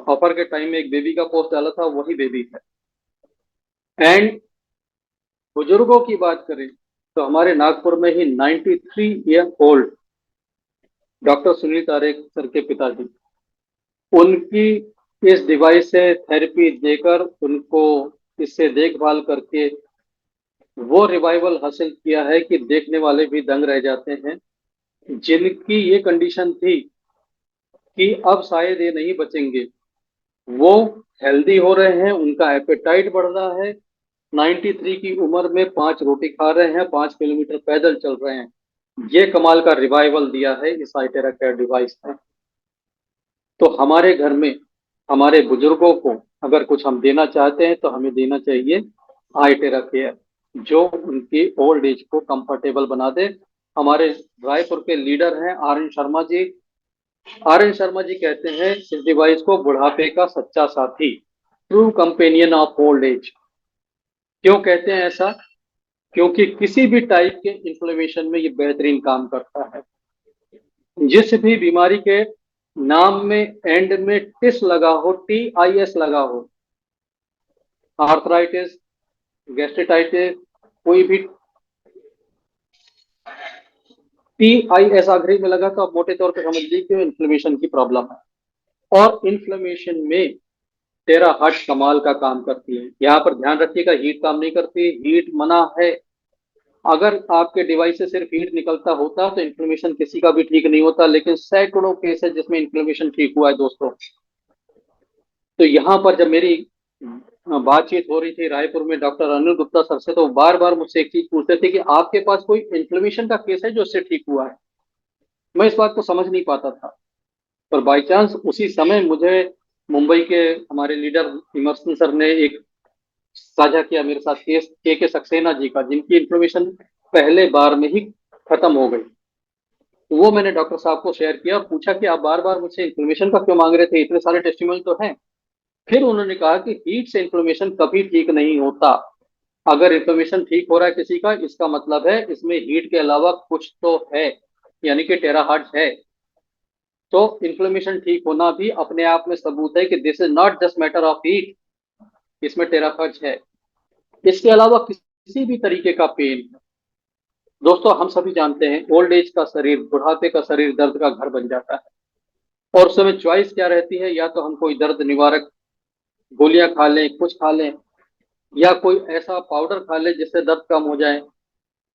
ऑफर के टाइम में एक बेबी का पोस्ट डाला था, वही बेबी है। एंड बुजुर्गों की बात करें तो हमारे नागपुर में ही 93 year old doctor Sunil Tarek sir के पिताजी, उनकी इस डिवाइस से थेरेपी देकर उनको इससे देखभाल करके वो रिवाइवल हासिल किया है कि देखने वाले भी दंग रह जाते हैं। जिनकी ये कंडीशन थी कि अब शायद ये नहीं बचेंगे, वो हेल्दी हो रहे हैं, उनका एपेटाइट बढ़ रहा है। 93 की उम्र में 5 रोटी खा रहे हैं, 5 किलोमीटर पैदल चल रहे हैं। ये कमाल का रिवाइवल दिया है इस आइटेरा केयर डिवाइस ने। तो हमारे घर में हमारे बुजुर्गों को अगर कुछ हम देना चाहते हैं तो हमें देना चाहिए आइटेरा केयर, जो उनकी ओल्ड एज को कंफर्टेबल बना दे। हमारे रायपुर के लीडर हैं R N Sharma ji. R N Sharma ji कहते हैं इस डिवाइस को बुढ़ापे का सच्चा साथी, true companion of old age. क्यों कहते हैं ऐसा? क्योंकि किसी भी टाइप के इन्फ्लेमेशन में ये बेहतरीन काम करता है। जिस भी बीमारी के नाम में एंड में टिस लगा हो, TIS लगा हो, आर्थराइटिस, गैस्ट्रिटाइटिस, कोई भी TIS आखिरी में लगा तो आप मोटे तौर पे समझ लीजिए कि इन्फ्लेमेशन की प्रॉब्लम है। और इन्फ्लेमेशन में तेरा हट कमाल का काम करती है। यहाँ पर ध्यान रखिएगा, हीट काम नहीं करती, हीट मना है। अगर आपके डिवाइस से सिर्फ हीट निकलता होता तो इन्फ्लेमेशन किसी का भी ठीक नहीं होता, लेकिन सैकड़ों केस है जिसमें इन्फ्लेमेशन ठीक हुआ है दोस्तों। तो यहाँ पर जब मेरी बातचीत हो रही थी रायपुर में डॉक्टर अनिल गुप्ता सर से, तो बार बार मुझसे एक चीज पूछते थे कि आपके पास कोई इन्फ्लेमेशन का केस है जो इससे ठीक हुआ है। मैं इस बात को समझ नहीं पाता था, पर बाई चांस उसी समय मुझे मुंबई के हमारे लीडर इमर्सन सर ने एक साझा किया मेरे साथ केस के सक्सेना जी का, जिनकी इन्फॉर्मेशन पहले बार में ही खत्म हो गई। तो वो मैंने डॉक्टर साहब को शेयर किया, पूछा कि आप बार बार मुझसे इन्फॉर्मेशन का क्यों मांग रहे थे, इतने सारे टेस्टिमोनियल तो हैं। फिर उन्होंने कहा कि हीट से इन्फ्लेमेशन कभी ठीक नहीं होता। अगर इन्फ्लेमेशन ठीक हो रहा है किसी का, इसका मतलब है इसमें हीट के अलावा कुछ तो है, यानी कि टेराहार्ट्ज है। तो इन्फ्लेमेशन ठीक होना भी अपने आप में सबूत है कि this is not just matter of heat, इसमें टेराहार्ट्ज है। इसके अलावा किसी भी तरीके का पेन, दोस्तों हम सभी जानते हैं ओल्ड एज का शरीर, बुढ़ापे का शरीर दर्द का घर बन जाता है। और उस समय चॉइस क्या रहती है, या तो हम कोई दर्द निवारक गोलियां खा लें, कुछ खा लें, या कोई ऐसा पाउडर खा लें जिससे दर्द कम हो जाए।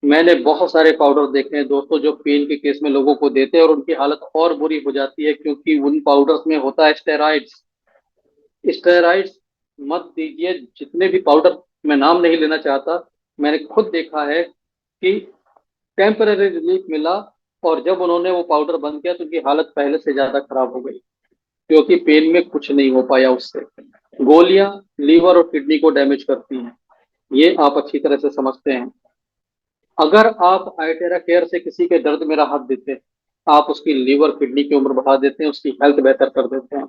मैंने बहुत सारे पाउडर देखे हैं दोस्तों जो पेन के केस में लोगों को देते हैं और उनकी हालत और बुरी हो जाती है, क्योंकि उन पाउडर्स में होता है स्टेरॉइड्स। स्टेरॉइड्स मत दीजिए, जितने भी पाउडर, मैं नाम नहीं लेना चाहता, मैंने खुद देखा है कि टेम्पररी रिलीफ मिला, और जब उन्होंने वो पाउडर बंद किया तो उनकी हालत पहले से ज्यादा खराब हो गई, क्योंकि पेन में कुछ नहीं हो पाया उससे। गोलियां लीवर और किडनी को डैमेज करती हैं, ये आप अच्छी तरह से समझते हैं। अगर आप आइटेरा केयर से किसी के दर्द में राहत देते हैं, आप उसकी लीवर किडनी की उम्र बढ़ा देते हैं, उसकी हेल्थ बेहतर कर देते हैं।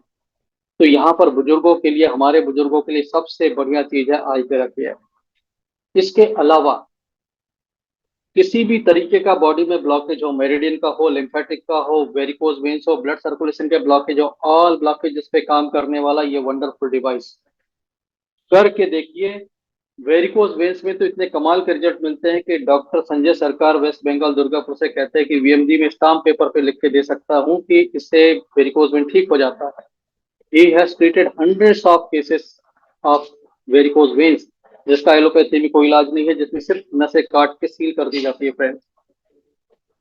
तो यहाँ पर बुजुर्गों के लिए, हमारे बुजुर्गों के लिए सबसे बढ़िया चीज है आइटेरा केयर। इसके अलावा किसी भी तरीके का बॉडी में ब्लॉकेज हो, मेरिडियन का हो, लिम्फेटिक का हो, वेरिकोज वेन्स हो, ब्लड सर्कुलेशन के ब्लॉकेज हो, ऑल ब्लॉकेज पे काम करने वाला ये वंडरफुल डिवाइस करके देखिए। वेरिकोज वेन्स में तो इतने कमाल के रिजल्ट मिलते हैं कि डॉक्टर संजय सरकार वेस्ट बंगाल दुर्गापुर से कहते हैं कि VMG में स्टाम्प पेपर पे लिख के दे सकता हूँ कि इससे वेरिकोज वेन ठीक हो जाता है। He has treated hundreds of cases of varicose veins, जिसका एलोपैथी में कोई इलाज नहीं है, जिसमें सिर्फ नसें काट के सील कर दी जाती है फ्रेंड्स।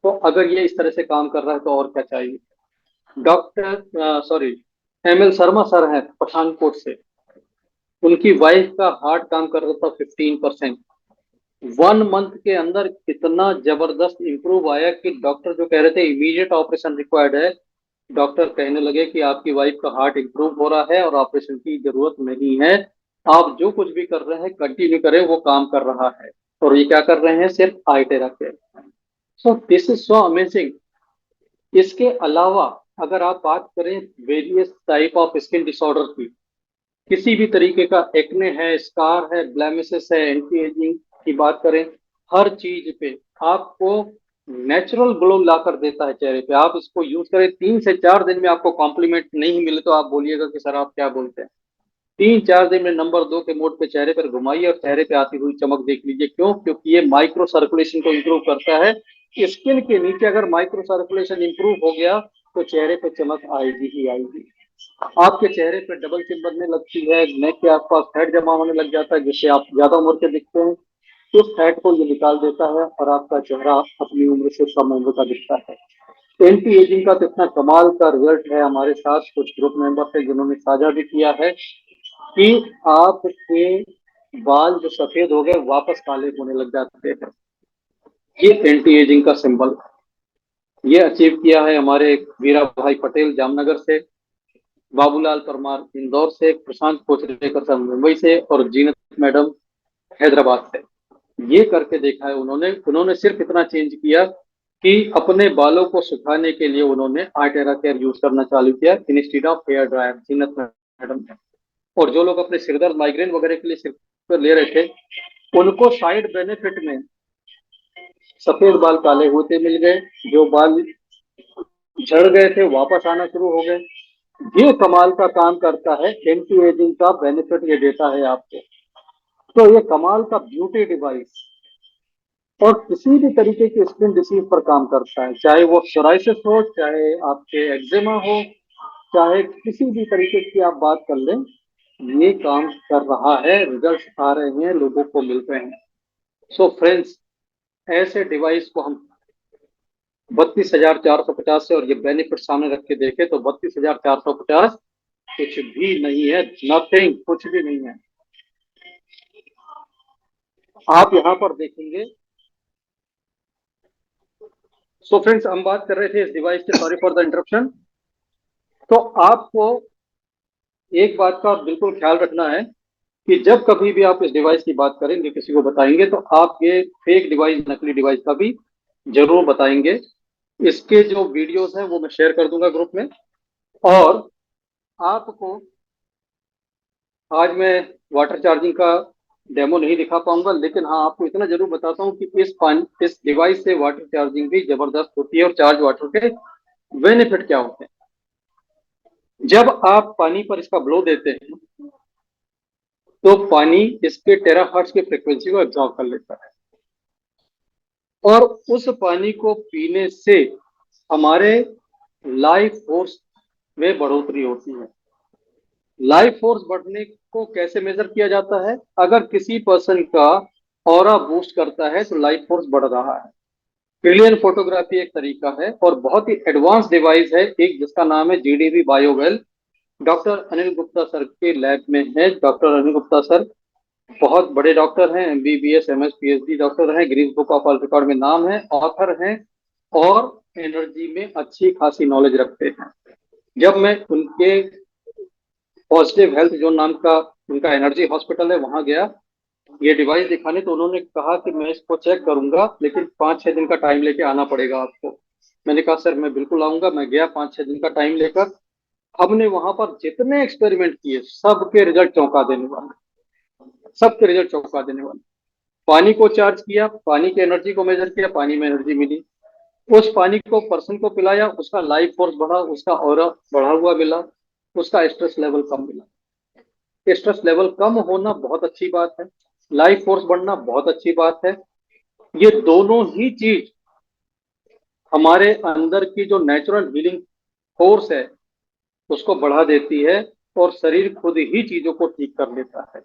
तो अगर ये इस तरह से काम कर रहा है तो और क्या चाहिए। Doctor sorry ML Sharma sir हैं पठानकोट से, उनकी वाइफ का हार्ट काम कर रहा था 15%। 1 मंथ के अंदर इतना जबरदस्त इंप्रूव आया कि डॉक्टर जो कह रहे थे इमीडिएट ऑपरेशन रिक्वायर्ड है, डॉक्टर कहने लगे कि आपकी वाइफ का हार्ट इंप्रूव हो रहा है और ऑपरेशन की जरूरत नहीं है, आप जो कुछ भी कर रहे हैं कंटिन्यू करें, वो काम कर रहा है। और ये क्या कर रहे हैं, सिर्फ आइटेरा के। सो दिस इज सो अमेजिंग। इसके अलावा अगर आप बात करें various type of skin disorder की, किसी भी तरीके का एक्ने है, स्कार है, ब्लेमिसेस है, एंटी एजिंग की बात करें, हर चीज पे आपको नेचुरल ग्लो ला कर देता है चेहरे पे। आप इसको यूज करें, 3 से 4 दिन में आपको कॉम्प्लीमेंट नहीं मिले तो आप बोलिएगा कि सर आप क्या बोलते हैं। 3 4 दिन में नंबर 2 के मोड पे चेहरे पर घुमाइए और चेहरे पे आती हुई चमक देख लीजिए। क्यों? क्योंकि ये माइक्रो सर्कुलेशन को इंप्रूव करता है। स्किन के नीचे अगर माइक्रो सर्कुलेशन इंप्रूव हो गया तो चेहरे पे चमक आएगी ही आएगी। आपके चेहरे पे डबल चिन बनने लगती है, नेक के आसपास फैट जमा होने लग जाता है जिससे आप ज्यादा उम्र के दिखते हैं। उस फैट को ये निकाल देता है और आपका चेहरा अपनी उम्र से कम उम्र का दिखता है। एंटी एजिंग का तो इतना कमाल का रिजल्ट है, हमारे साथ कुछ ग्रुप मेंबर्स है जिन्होंने साझा भी किया है कि आपके बाल जो सफेद हो गए वापस काले होने लग जाते हैं। ये एंटी एजिंग का सिंबल। ये अचीव किया है हमारे वीरा भाई पटेल जामनगर से, बाबूलाल परमार इंदौर से, प्रशांत कोचरेकर सर मुंबई से और जीनत मैडम हैदराबाद से। ये करके देखा है उन्होंने। उन्होंने सिर्फ इतना चेंज किया कि अपने बालों को सुखाने के लिए उन्होंने आर्टेरा केयर यूज करना चालू किया instead of hair dryer, Zeenat madam ने। और जो लोग अपने सिरदर्द माइग्रेन वगैरह के लिए सिर पर ले रहे थे, उनको साइड बेनिफिट में सफेद बाल काले होते मिल गए, जो बाल झड़ गए थे वापस आना शुरू हो गए। ये कमाल का काम करता है, एंटी एजिंग का बेनिफिट ये देता है आपको। तो ये कमाल का ब्यूटी डिवाइस और किसी भी तरीके की स्किन डिसीज पर काम करता है, चाहे वो सोराइसिस हो, चाहे आपके एक्जिमा हो, चाहे किसी भी तरीके की आप बात कर लें, ये काम कर रहा है, रिजल्ट आ रहे हैं, लोगों को मिल रहे हैं। सो फ्रेंड्स, ऐसे डिवाइस को हम 32,450 से और ये बेनिफिट सामने रख के देखें तो 32,450 कुछ भी नहीं है, नथिंग, कुछ भी नहीं है। आप यहां पर देखेंगे। सो फ्रेंड्स, हम बात कर रहे थे इस डिवाइस के, सॉरी फॉर द इंटरप्शन। तो आपको एक बात का बिल्कुल ख्याल रखना है कि जब कभी भी आप इस डिवाइस की बात करेंगे, किसी को बताएंगे, तो आप ये फेक डिवाइस, नकली डिवाइस का भी जरूर बताएंगे। इसके जो वीडियोस हैं वो मैं शेयर कर दूंगा ग्रुप में। और आपको आज मैं वाटर चार्जिंग का डेमो नहीं दिखा पाऊंगा, लेकिन हाँ आपको इतना जरूर बताता हूँ कि इस डिवाइस से वाटर चार्जिंग भी जबरदस्त होती है और चार्ज वाटर के बेनिफिट क्या होते हैं। जब आप पानी पर इसका ब्लो देते हैं तो पानी इसके टेराहर्ट्ज की फ्रीक्वेंसी को एब्जॉर्ब कर लेता है और उस पानी को पीने से हमारे लाइफ फोर्स में बढ़ोतरी होती है। लाइफ फोर्स बढ़ने को कैसे मेजर किया जाता है? अगर किसी पर्सन का ऑरा बूस्ट करता है तो लाइफ फोर्स बढ़ रहा है। ट्रिलियन फोटोग्राफी एक तरीका है और बहुत ही एडवांस डिवाइस है एक, जिसका नाम है GDV बायोवेल। Doctor Anil Gupta sir के लैब में है। डॉक्टर अनिल गुप्ता सर बहुत बड़े डॉक्टर हैं, एमबीबीएस एमएस पीएचडी डॉक्टर हैं, Guinness book of world record में नाम है, ऑथर हैं और एनर्जी में अच्छी खासी नॉलेज रखते हैं। जब मैं उनके पॉजिटिव हेल्थ जोन नाम का उनका एनर्जी हॉस्पिटल है वहां गया ये डिवाइस दिखाने, तो उन्होंने कहा कि मैं इसको चेक करूंगा लेकिन 5-6 दिन का टाइम लेके आना पड़ेगा आपको। मैंने कहा सर मैं बिल्कुल आऊंगा। मैं गया 5-6 दिन का टाइम लेकर। हमने वहां पर जितने एक्सपेरिमेंट किए सबके रिजल्ट चौंका देने वाले, सबके रिजल्ट चौंका देने वाले। पानी को चार्ज किया, पानी की एनर्जी को मेजर किया, पानी में एनर्जी मिली। उस पानी को पर्सन को पिलाया, उसका लाइफ फोर्स बढ़ा, उसका ऑरा बढ़ा हुआ मिला, उसका स्ट्रेस लेवल कम मिला। स्ट्रेस लेवल कम होना बहुत अच्छी बात है, लाइफ फोर्स बढ़ना बहुत अच्छी बात है। ये दोनों ही चीज हमारे अंदर की जो नेचुरल हीलिंग फोर्स है उसको बढ़ा देती है और शरीर खुद ही चीजों को ठीक कर लेता है।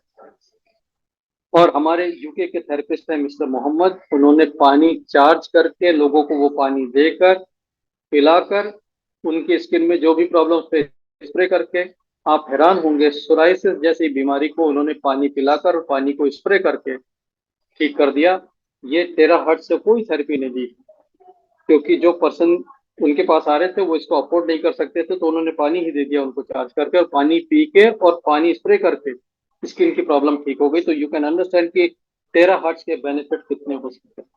और हमारे यूके के थेरेपिस्ट हैं मिस्टर मोहम्मद, उन्होंने पानी चार्ज करके लोगों को वो पानी देकर पिलाकर उनकी स्किन में जो भी प्रॉब्लम थे स्प्रे करके, आप हैरान होंगे, सोराइसिस जैसी बीमारी को उन्होंने पानी पिलाकर और पानी को स्प्रे करके ठीक कर दिया। ये 13 हर्ट्ज से कोई थेरेपी नहीं दी, क्योंकि जो पर्सन उनके पास आ रहे थे वो इसको अफोर्ड नहीं कर सकते थे, तो उन्होंने पानी ही दे दिया उनको चार्ज करके, और पानी पी के और पानी स्प्रे करके स्किन की प्रॉब्लम ठीक हो गई। तो यू कैन अंडरस्टैंड कि 13 हर्ट्ज के बेनिफिट कितने हो सकते हैं।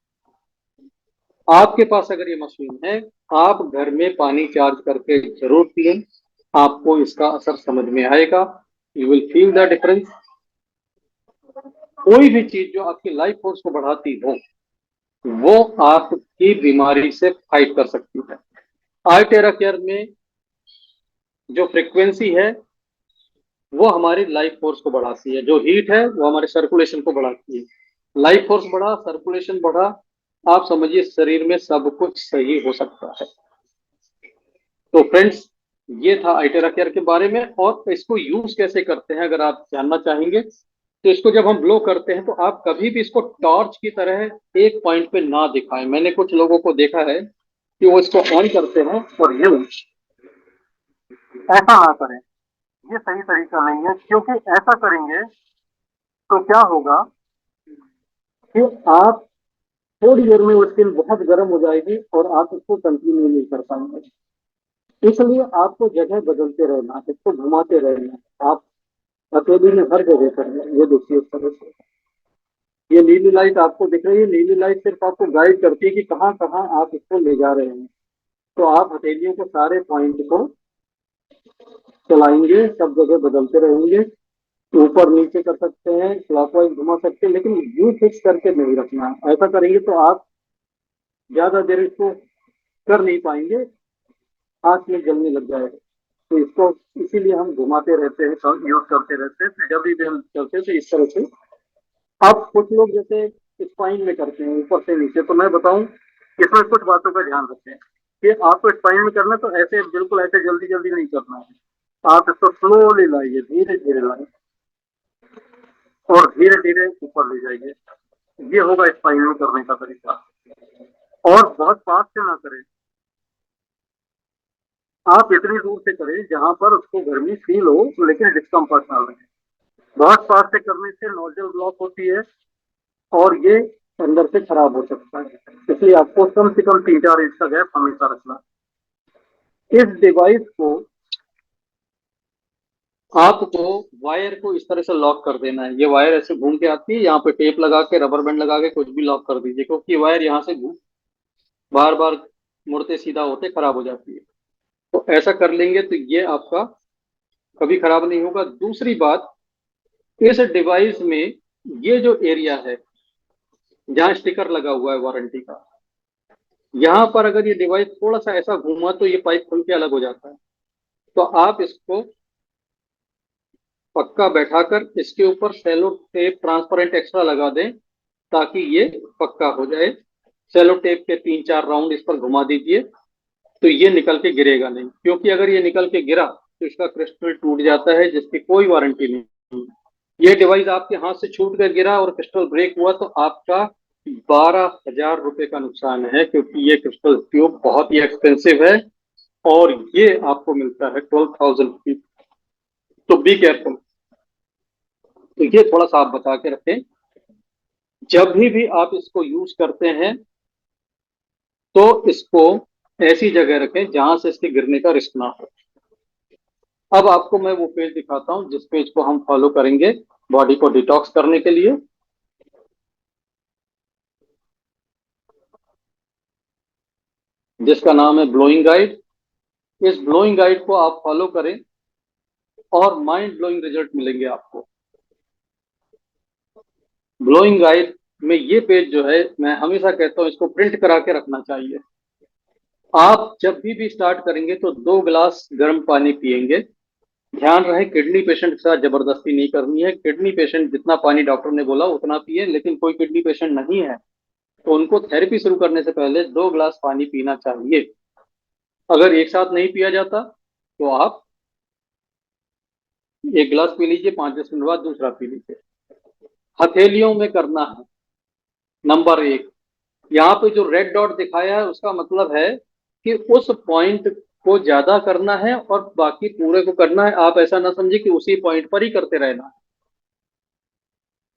आपके पास अगर ये मशीन है, आप घर में पानी चार्ज करके जरूर पिए, आपको इसका असर समझ में आएगा। You will feel the difference. कोई भी चीज जो आपकी लाइफ फोर्स को बढ़ाती हो वो आपकी बीमारी से फाइट कर सकती है। आर्टेरा केयर में जो फ्रीक्वेंसी है वो हमारी लाइफ फोर्स को बढ़ाती है, जो हीट है वो हमारे सर्कुलेशन को बढ़ाती है। लाइफ फोर्स बढ़ा, सर्कुलेशन बढ़ा, आप समझिए शरीर में सब कुछ सही हो सकता है। तो फ्रेंड्स, ये था आइटेरा केयर के बारे में। और इसको यूज कैसे करते हैं अगर आप जानना चाहेंगे, तो इसको जब हम ब्लो करते हैं तो आप कभी भी इसको टॉर्च की तरह एक पॉइंट पे ना दिखाएं। मैंने कुछ लोगों को देखा है कि वो इसको ऑन करते हैं और यूं, ऐसा ना करें। ये सही तरीका नहीं है, क्योंकि ऐसा करेंगे तो क्या होगा कि आप थोड़ी देर में वो स्किन बहुत गर्म हो जाएगी और आप इसको कंटिन्यू नहीं कर पाएंगे। इसलिए आपको जगह बदलते रहना है, इसको घुमाते रहना है। आप अकेले में हर जगह पर हैं। ये देखिए इस तरह से, ये नीली लाइट आपको दिख रही है, नीली लाइट सिर्फ आपको गाइड करती है कि कहाँ कहाँ आप इसको ले जा रहे हैं। तो आप हथेलियों को सारे पॉइंट को चलाएंगे, सब जगह बदलते रहेंगे, ऊपर नीचे कर सकते हैं, क्लॉकवाइज घुमा सकते हैं, लेकिन यू फिक्स करके नहीं रखना है। ऐसा करेंगे तो आप ज्यादा देर इसको कर नहीं पाएंगे, हाथ में जलने लग जाएगा। तो इसको इसीलिए हम घुमाते रहते हैं, सब यूज करते रहते हैं। जब भी हम चलते हैं तो इस तरह से। अब कुछ लोग जैसे स्पाइन में करते हैं ऊपर से नीचे, तो मैं बताऊं इसमें कुछ बातों का ध्यान रखें कि आपको स्पाइन में करना तो ऐसे बिल्कुल ऐसे जल्दी जल्दी नहीं करना है। आप इसको स्लोली लाइए, धीरे धीरे लाइए और धीरे धीरे ऊपर ले जाइए। ये होगा स्पाइन में करने का तरीका। और बहुत फास्ट से ना करें, आप इतनी दूर से करें जहां पर उसको गर्मी फील हो लेकिन डिस्कम्फर्ट ना लगे। बहुत फास्ट से करने से नोजल ब्लॉक होती है और ये अंदर से खराब हो सकता है। इसलिए आपको कम से कम 3-4 इंच का गैप हमेशा रखना। इस डिवाइस को आपको वायर को इस तरह से लॉक कर देना है। ये वायर ऐसे घूम के आती है, यहाँ पे टेप लगा के, रबर बैंड लगा के कुछ भी लॉक कर दीजिए, क्योंकि वायर यहाँ से बार बार मुड़ते सीधा होते खराब हो जाती है। तो ऐसा कर लेंगे तो ये आपका कभी खराब नहीं होगा। दूसरी बात, इस डिवाइस में ये जो एरिया है जहाँ स्टिकर लगा हुआ है वारंटी का, यहाँ पर अगर ये डिवाइस थोड़ा सा ऐसा घूमा तो ये पाइप खुल के अलग हो जाता है। तो आप इसको पक्का बैठाकर इसके ऊपर सेलो टेप ट्रांसपेरेंट एक्स्ट्रा लगा दें ताकि ये पक्का हो जाए। सेलो टेप के 3-4 राउंड इस पर घुमा दीजिए तो ये निकल के गिरेगा नहीं, क्योंकि अगर ये निकल के गिरा तो इसका क्रिस्टल टूट जाता है जिसकी कोई वारंटी नहीं। ये डिवाइस आपके हाथ से छूट कर गिरा और क्रिस्टल ब्रेक हुआ तो आपका 12,000 रुपए का नुकसान है, क्योंकि ये क्रिस्टल ट्यूब बहुत ही एक्सपेंसिव है और ये आपको मिलता है 12,000 की। तो बी केयरफुल। तो ये थोड़ा सा आप बता के रखें। जब भी आप इसको यूज करते हैं तो इसको ऐसी जगह रखें जहां से इसके गिरने का रिस्क ना हो। अब आपको मैं वो पेज दिखाता हूं जिस पेज को हम फॉलो करेंगे बॉडी को डिटॉक्स करने के लिए, जिसका नाम है ब्लोइंग गाइड। इस ब्लोइंग गाइड को आप फॉलो करें और माइंड ब्लोइंग रिजल्ट मिलेंगे आपको। ब्लोइंग गाइड में ये पेज जो है, मैं हमेशा कहता हूं इसको प्रिंट करा के रखना चाहिए। आप जब भी स्टार्ट करेंगे तो 2 गिलास गर्म पानी पिएंगे। ध्यान रहे किडनी पेशेंट के साथ जबरदस्ती नहीं करनी है। किडनी पेशेंट जितना पानी डॉक्टर ने बोला उतना पिए, लेकिन कोई किडनी पेशेंट नहीं है तो उनको थेरेपी शुरू करने से पहले 2 गिलास पानी पीना चाहिए। अगर एक साथ नहीं पिया जाता तो आप 1 गिलास पी लीजिए, 5-10 मिनट बाद दूसरा पी लीजिए। हथेलियों में करना है। नंबर 1, यहाँ पे जो रेड डॉट दिखाया है उसका मतलब है कि उस पॉइंट को ज्यादा करना है और बाकी पूरे को करना है। आप ऐसा ना समझे कि उसी पॉइंट पर ही करते रहना है।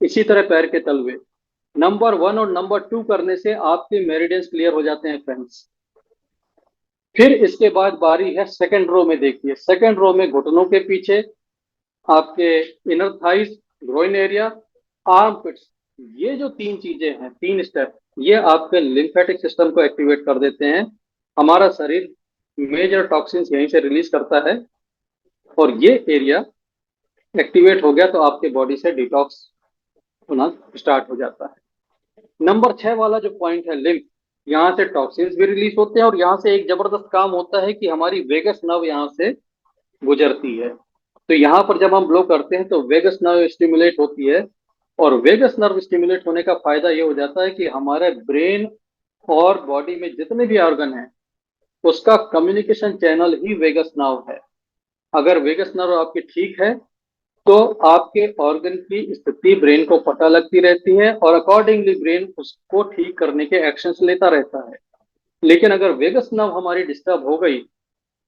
इसी तरह पैर के तलवे। नंबर 1 और नंबर 2 करने से आपके मेरिडियंस क्लियर हो जाते हैं फ्रेंड्स। फिर इसके बाद बारी है सेकंड रो में। देखिए सेकंड रो में घुटनों के पीछे, आपके inner thighs, groin area, armpits, ये जो 3 चीजें हैं, 3 स्टेप, ये आपके लिम्फेटिक सिस्टम को एक्टिवेट कर देते हैं। हमारा शरीर मेजर टॉक्सिन्स यहीं से रिलीज करता है और ये एरिया एक्टिवेट हो गया तो आपके बॉडी से डिटॉक्स होना स्टार्ट हो जाता है। नंबर 6 वाला जो पॉइंट है लिम्फ, यहाँ से टॉक्सिन्स भी रिलीज होते हैं और यहाँ से एक जबरदस्त काम होता है कि हमारी वेगस नर्व यहाँ से गुजरती है। तो यहाँ पर जब हम ब्लो करते हैं तो वेगस नर्व स्टिमुलेट होती है और वेगस नर्व स्टिमुलेट होने का फायदा ये हो जाता है कि हमारे ब्रेन और बॉडी में जितने भी ऑर्गन हैं उसका कम्युनिकेशन चैनल ही वेगस नर्व है। अगर वेगस नर्व आपकी ठीक है तो आपके ऑर्गन की स्थिति ब्रेन को पता लगती रहती है और अकॉर्डिंगली ब्रेन उसको ठीक करने के एक्शंस लेता रहता है। लेकिन अगर वेगस नर्व हमारी डिस्टर्ब हो गई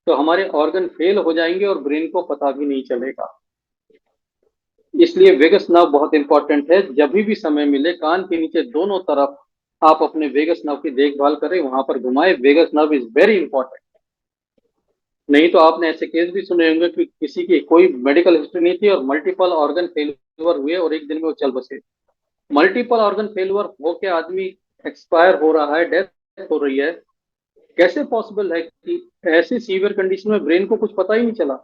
तो हमारे ऑर्गन फेल हो जाएंगे और ब्रेन को पता भी नहीं चलेगा। इसलिए वेगस नर्व बहुत इंपॉर्टेंट है। जब भी समय मिले कान के नीचे दोनों तरफ आप अपने वेगस नर्व की देखभाल करें, वहां पर घुमाएं। Vagus nerve is very important. नहीं तो आपने ऐसे केस भी सुने होंगे कि किसी की कोई मेडिकल हिस्ट्री नहीं थी और मल्टीपल ऑर्गन फेलियर हुए और एक दिन में वो चल बसे। मल्टीपल ऑर्गन फेलियर होके आदमी एक्सपायर हो रहा है, डेथ हो रही है। कैसे पॉसिबल है कि ऐसी सीवियर कंडीशन में ब्रेन को कुछ पता ही नहीं चला?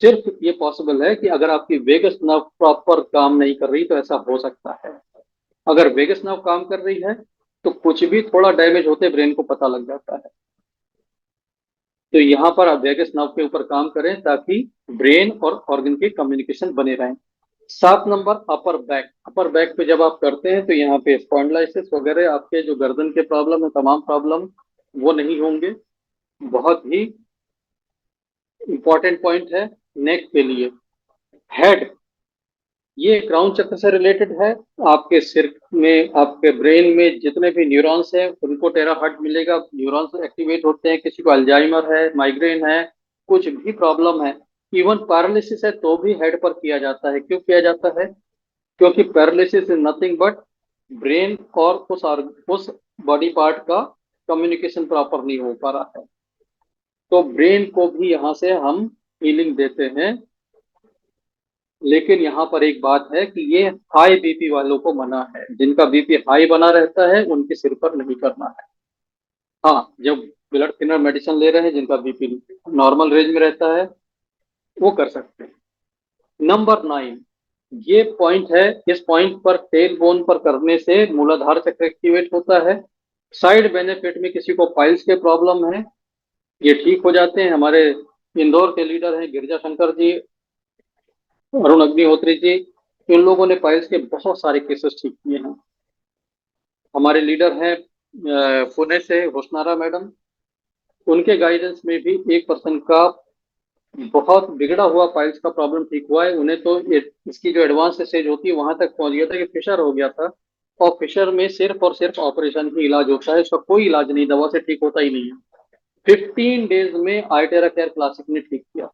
सिर्फ ये पॉसिबल है कि अगर आपकी वेगस नर्व प्रॉपर काम नहीं कर रही तो ऐसा हो सकता है। अगर वेगस नर्व काम कर रही है तो कुछ भी थोड़ा डैमेज होते ब्रेन को पता लग जाता है। तो यहाँ पर आप वेगस नर्व के ऊपर काम करें ताकि ब्रेन और ऑर्गन की कम्युनिकेशन बने रहें। 7 number, upper back. Upper back पे जब आप करते हैं तो यहाँ पे स्पॉन्डिलाइसिस वगैरह आपके जो गर्दन के प्रॉब्लम है, तमाम प्रॉब्लम वो नहीं होंगे। बहुत ही इंपॉर्टेंट पॉइंट है नेक के लिए। हेड, ये क्राउन चक्र से रिलेटेड है। आपके सिर में, आपके ब्रेन में जितने भी न्यूरॉन्स हैं उनको टेराहर्ट्ज मिलेगा। न्यूरॉन्स एक्टिवेट होते हैं। किसी को अल्जाइमर है, माइग्रेन है, कुछ भी प्रॉब्लम है, इवन पैरालिसिस है तो भी हेड पर किया जाता है। क्यों किया जाता है? क्योंकि paralysis is nothing but brain और उस बॉडी पार्ट का कम्युनिकेशन प्रॉपर नहीं हो पा रहा है। तो ब्रेन को भी यहाँ से हम हीलिंग देते हैं। लेकिन यहाँ पर एक बात है कि ये हाई बीपी वालों को मना है। जिनका बीपी हाई बना रहता है उनके सिर पर नहीं करना है। हाँ, जब ब्लड थिनर मेडिसिन ले रहे हैं, जिनका बीपी नॉर्मल रेंज में रहता है वो कर सकते हैं। नंबर 9, ये पॉइंट है। इस पॉइंट पर टेल बोन पर करने से मूलाधार चक्र एक्टिवेट होता है। साइड बेनिफिट में किसी को पाइल्स के प्रॉब्लम है, ये ठीक हो जाते हैं। हमारे इंदौर के लीडर हैं गिरिजा शंकर जी, अरुण अग्निहोत्री जी, इन लोगों ने पाइल्स के बहुत सारे केसेस ठीक किए हैं। हमारे लीडर हैं पुणे से होशनारा मैडम, उनके गाइडेंस में भी एक पर्सन का बहुत बिगड़ा हुआ पाइल्स का प्रॉब्लम ठीक हुआ है। उन्हें तो इसकी जो एडवांस स्टेज होती है वहां तक पहुंच गया था कि फिशर हो गया था। और फिशर में सिर्फ और सिर्फ ऑपरेशन ही इलाज होता है, इसका कोई इलाज नहीं, दवा से ठीक होता ही नहीं है। 15 डेज में आइटेरा केयर क्लासिक ने ठीक किया।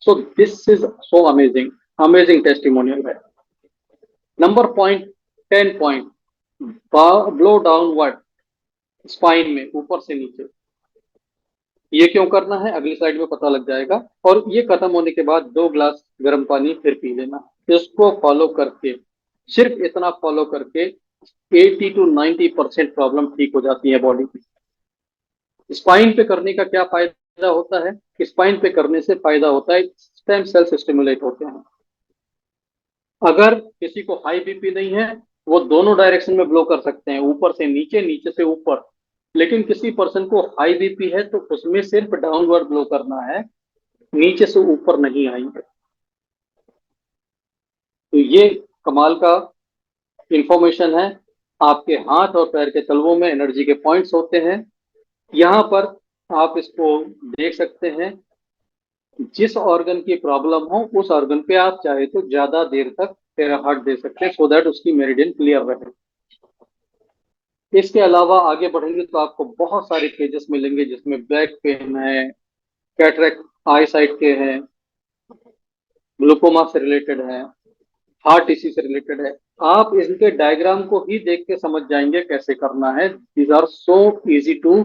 So this is so amazing, amazing testimonial है। Number point 10 point, blow downward spine में, ऊपर से नीचे। ये क्यों करना है अगली स्लाइड में पता लग जाएगा। और ये खत्म होने के बाद 2 ग्लास गर्म पानी फिर पी लेना। इसको फॉलो करके, सिर्फ इतना फॉलो करके 80 to 90% प्रॉब्लम ठीक हो जाती है बॉडी की। स्पाइन पे करने का क्या फायदा होता है? स्पाइन पे करने से फायदा होता है, स्टेम सेल्स स्टिमुलेट होते हैं। अगर किसी को हाई बीपी नहीं है वो दोनों डायरेक्शन में ब्लो कर सकते हैं, ऊपर से नीचे, नीचे से ऊपर। लेकिन किसी पर्सन को हाई बीपी है तो उसमें सिर्फ डाउनवर्ड ब्लो करना है, नीचे से ऊपर नहीं आएंगे। तो ये कमाल का इंफॉर्मेशन है। आपके हाथ और पैर के तलवों में एनर्जी के पॉइंट्स होते हैं। यहाँ पर आप इसको देख सकते हैं। जिस ऑर्गन की प्रॉब्लम हो उस ऑर्गन पे आप चाहे तो ज्यादा देर तक टेराहर्ट्ज दे सकते हैं, सो दैट उसकी मेरिडियन क्लियर रहे। इसके अलावा आगे बढ़ेंगे तो आपको बहुत सारे केजेस मिलेंगे जिसमें बैक पेन है, कैटरेक्ट आई साइट के हैं, ग्लूकोमा से रिलेटेड है, हार्ट इश्यू से रिलेटेड है। आप इनके डायग्राम को ही देख के समझ जाएंगे कैसे करना है। These are so easy to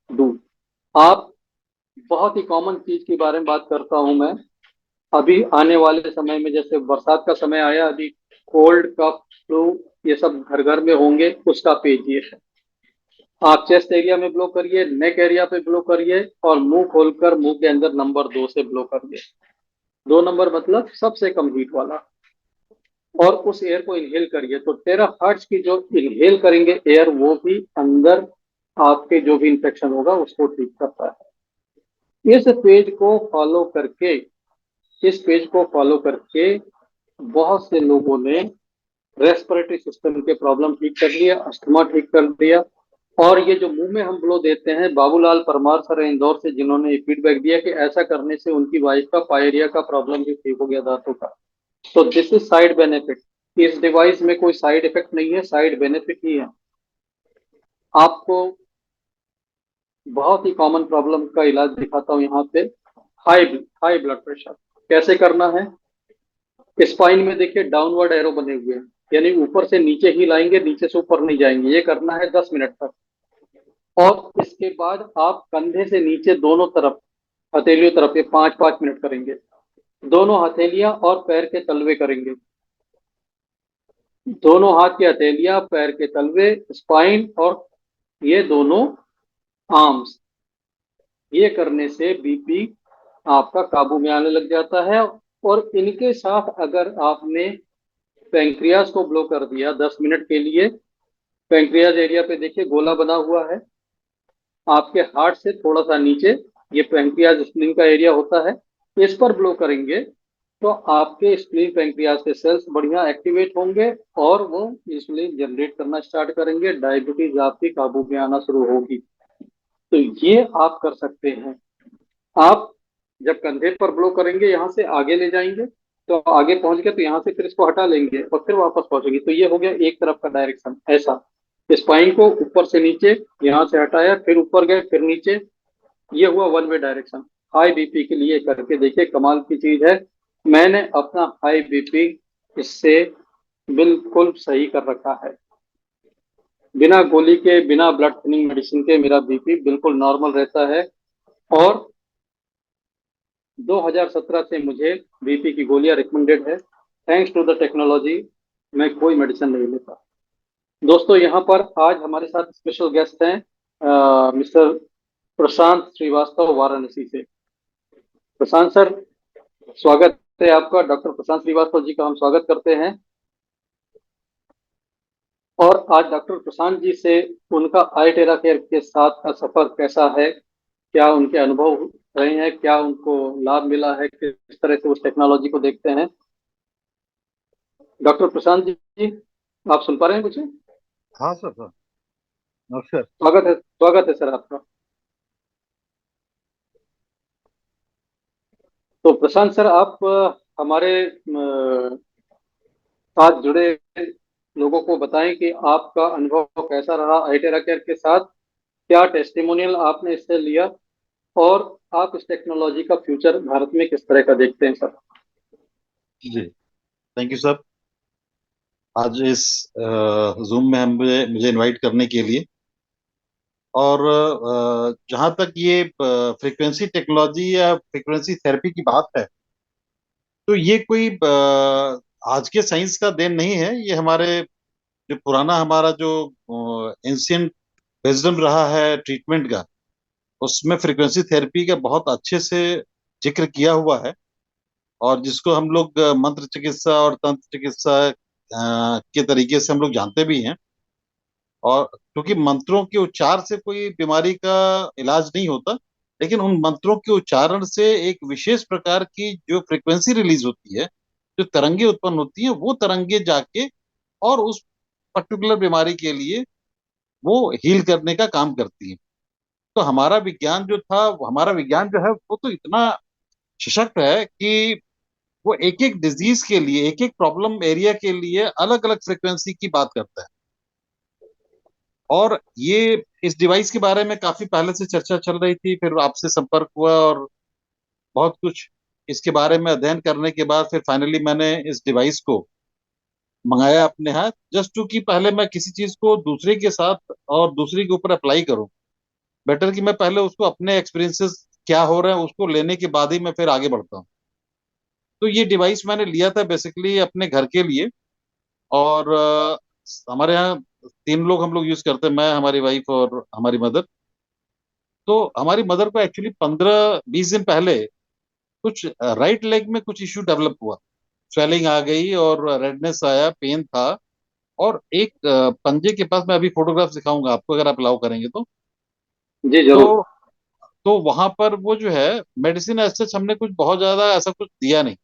do. आप, बहुत ही कॉमन चीज के बारे में बात करता हूं मैं। अभी आने वाले समय में जैसे बरसात का समय आया, अभी कोल्ड कफ फ्लू ये सब घर घर में होंगे, उसका पेज ये है। आप चेस्ट एरिया में ब्लो करिए, नेक एरिया पे ब्लो करिए और मुंह खोलकर मुंह के अंदर नंबर 2 से ब्लो करिए। 2 नंबर मतलब सबसे कम हीट वाला। और उस एयर को इनहेल करिए। तो टेराहर्ट्ज की जो इनहेल करेंगे एयर, वो भी अंदर आपके जो भी इंफेक्शन होगा उसको ठीक करता है। इस पेज को फॉलो करके बहुत से लोगों ने रेस्पिरेटरी सिस्टम के प्रॉब्लम ठीक कर लिया, अस्थमा ठीक कर दिया। और ये जो मुंह में हम ब्लो देते हैं, बाबूलाल परमार सर है इंदौर से, जिन्होंने फीडबैक दिया कि ऐसा करने से उनकी वाइफ का पायरिया का प्रॉब्लम भी ठीक हो गया, दांतों का। तो दिस इज साइड बेनिफिट। इस डिवाइस में कोई साइड इफेक्ट नहीं है, साइड बेनिफिट ही है। आपको बहुत ही कॉमन प्रॉब्लम का इलाज दिखाता हूँ यहाँ पे। हाई हाई ब्लड प्रेशर कैसे करना है। स्पाइन में देखिए डाउनवर्ड एरो बने हुए हैं, यानी ऊपर से नीचे ही लाएंगे, नीचे से ऊपर नहीं जाएंगे। ये करना है 10 मिनट तक। और इसके बाद आप कंधे से नीचे दोनों तरफ, हथेलियों तरफ, ये 5-5 मिनट करेंगे। दोनों हथेलियां और पैर के तलवे करेंगे। दोनों हाथ की हथेलियां, पैर के तलवे, स्पाइन, और ये दोनों आर्म्स। ये करने से बीपी आपका काबू में आने लग जाता है। और इनके साथ अगर आपने पैंक्रियाज को ब्लो कर दिया 10 मिनट के लिए, पैंक्रियाज एरिया पे देखिए गोला बना हुआ है आपके हार्ट से थोड़ा सा नीचे, ये पैंक्रियाज स्प्लीन का एरिया होता है। इस पर ब्लो करेंगे तो आपके स्प्लीन पैंक्रियाज के सेल्स बढ़िया एक्टिवेट होंगे और वो इंसुलिन जनरेट करना स्टार्ट करेंगे, डायबिटीज आपकी काबू में आना शुरू होगी। तो ये आप कर सकते हैं। आप जब कंधे पर ब्लो करेंगे, यहाँ से आगे ले जाएंगे, तो आगे पहुंच गए तो यहाँ से फिर इसको हटा लेंगे और फिर वापस पहुंचेंगे। तो ये हो गया एक तरफ का डायरेक्शन, ऐसा। स्पाइन को ऊपर से नीचे, यहाँ से हटाया, फिर ऊपर गए, फिर नीचे। ये हुआ one way direction. High BP के लिए करके देखिए, कमाल की चीज है। मैंने अपना हाई बीपी इससे बिल्कुल सही कर रखा है। बिना गोली के, बिना ब्लड थिनिंग मेडिसिन के मेरा बीपी बिल्कुल नॉर्मल रहता है। और 2017 से मुझे बीपी की गोलियां रिकमेंडेड है। थैंक्स टू द टेक्नोलॉजी मैं कोई मेडिसिन नहीं लेता। दोस्तों, यहाँ पर आज हमारे साथ स्पेशल गेस्ट हैं मिस्टर प्रशांत श्रीवास्तव, वाराणसी से। प्रशांत सर, स्वागत है आपका। डॉक्टर प्रशांत श्रीवास्तव जी का हम स्वागत करते हैं। और आज डॉक्टर प्रशांत जी से उनका आई टेरा केयर के साथ का सफर कैसा है, क्या उनके अनुभव रहे हैं, क्या उनको लाभ मिला है, किस तरह से उस टेक्नोलॉजी को देखते हैं। डॉक्टर प्रशांत जी, आप सुन पा रहे हैं मुझे? हाँ सर सर। नमस्कार। स्वागत है सर आपका। तो प्रशांत सर, आप हमारे साथ जुड़े लोगों को बताएं कि आपका अनुभव कैसा रहा आईटेरा केयर के साथ, क्या टेस्टिमोनियल आपने इससे लिया, और आप इस टेक्नोलॉजी का फ्यूचर भारत में किस तरह का देखते हैं सर। जी, थैंक यू सर। आज इस जूम में हम मुझे इनवाइट करने के लिए। और जहाँ तक ये फ्रीक्वेंसी टेक्नोलॉजी या फ्रीक्वेंसी थेरेपी की बात है, तो ये कोई आज के साइंस का देन नहीं है। ये हमारे जो पुराना हमारा जो एंशियंट विजडम रहा है ट्रीटमेंट का, उसमें फ्रीक्वेंसी थेरेपी का बहुत अच्छे से जिक्र किया हुआ है। और जिसको हम लोग मंत्र चिकित्सा और तंत्र चिकित्सा के तरीके से हम लोग जानते भी हैं। और क्योंकि मंत्रों के उच्चार से कोई बीमारी का इलाज नहीं होता, लेकिन उन मंत्रों के उच्चारण से एक विशेष प्रकार की जो फ्रिक्वेंसी रिलीज होती है, जो तरंगे उत्पन्न होती है, वो तरंगे जाके और उस पर्टिकुलर बीमारी के लिए वो हील करने का काम करती है। तो हमारा विज्ञान जो था, हमारा विज्ञान जो है वो तो इतना सशक्त है कि वो एक एक डिजीज के लिए, एक एक प्रॉब्लम एरिया के लिए अलग अलग फ्रिक्वेंसी की बात करता है। और ये इस डिवाइस के बारे में काफी पहले से चर्चा चल रही थी, फिर आपसे संपर्क हुआ और बहुत कुछ इसके बारे में अध्ययन करने के बाद फिर फाइनली मैंने इस डिवाइस को मंगाया अपने हाथ, जस्ट टू कि पहले मैं किसी चीज को दूसरे के साथ और दूसरे के ऊपर अप्लाई करूं। बेटर कि मैं पहले उसको अपने एक्सपीरियंसेस क्या हो रहे हैं उसको लेने के बाद ही मैं फिर आगे बढ़ता हूँ। तो ये डिवाइस मैंने लिया था बेसिकली अपने घर के लिए। और हमारे यहाँ तीन लोग हम लोग यूज करते हैं, मैं, हमारी वाइफ और हमारी मदर। तो हमारी मदर को एक्चुअली 15-20 दिन पहले कुछ राइट लेग में कुछ इश्यू डेवलप हुआ। स्वेलिंग आ गई और रेडनेस आया, पेन था। और एक पंजे के पास, मैं अभी फोटोग्राफ दिखाऊंगा आपको अगर आप अलाउ करेंगे तो। जी तो जरूर। तो वहां पर वो जो है मेडिसिन ऐसे हमने कुछ बहुत ज्यादा ऐसा कुछ दिया नहीं।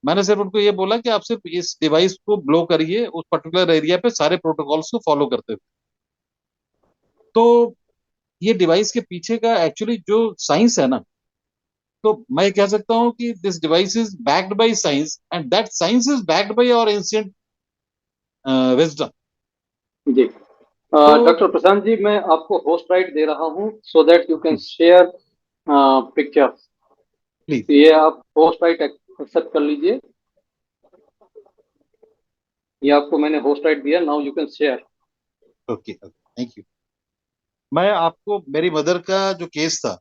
मैंने सिर्फ उनको ये बोला कि आप सिर्फ इस डिवाइस को ब्लो करिए उस पर्टिकुलर एरिया पे सारे प्रोटोकॉल्स को फॉलो करते हुए। तो ये डिवाइस के पीछे का एक्चुअली जो साइंस है ना, तो मैं कह सकता हूँ कि this device is backed by science and that science is backed by our ancient wisdom. जी। तो डॉक्टर प्रशांत जी, मैं आपको होस्ट राइट दे रहा हूँ so that you can share pictures. Please. ये आप होस्ट राइट एक्सेप्ट कर लीजिए। ये आपको मैंने होस्ट राइट दिया, now you can share. Okay, thank you. मैं आपको मेरी मदर का जो केस था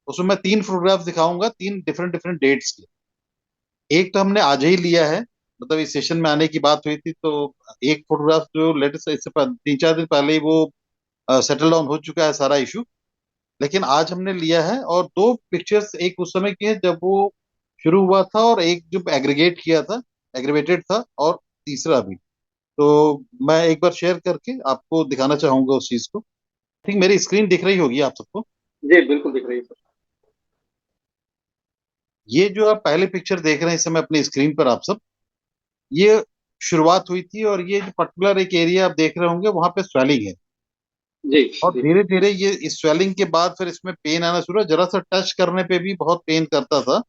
उसमें मैं 3 फोटोग्राफ दिखाऊंगा, 3 डिफरेंट डेट्स के। एक तो हमने आज ही लिया है, मतलब इस सेशन में आने की बात हुई थी, तो एक फोटोग्राफ जो लेटेस्ट इससे 3-4 दिन पहले ही वो सेटल डाउन हो चुका है सारा इशू। लेकिन आज हमने लिया है, और 2 पिक्चर्स, एक उस समय की है जब वो शुरू हुआ था, और एक जो एग्रीगेट किया था, एग्रीवेटेड था, और तीसरा भी। तो मैं एक बार शेयर करके आपको दिखाना चाहूंगा उस चीज को। ठीक, मेरी स्क्रीन दिख रही होगी आप सबको। जी बिल्कुल दिख रही है सर। ये जो आप पहले पिक्चर देख रहे हैं इस समय अपनी स्क्रीन पर आप सब, ये शुरुआत हुई थी, और ये जो पर्टिकुलर एक एरिया आप देख रहे होंगे वहां पे स्वेलिंग है। जी और जी। धीरे धीरे ये इस स्वेलिंग के बाद फिर इसमें पेन आना शुरू हुआ, जरा सा टच करने पे भी बहुत पेन करता था।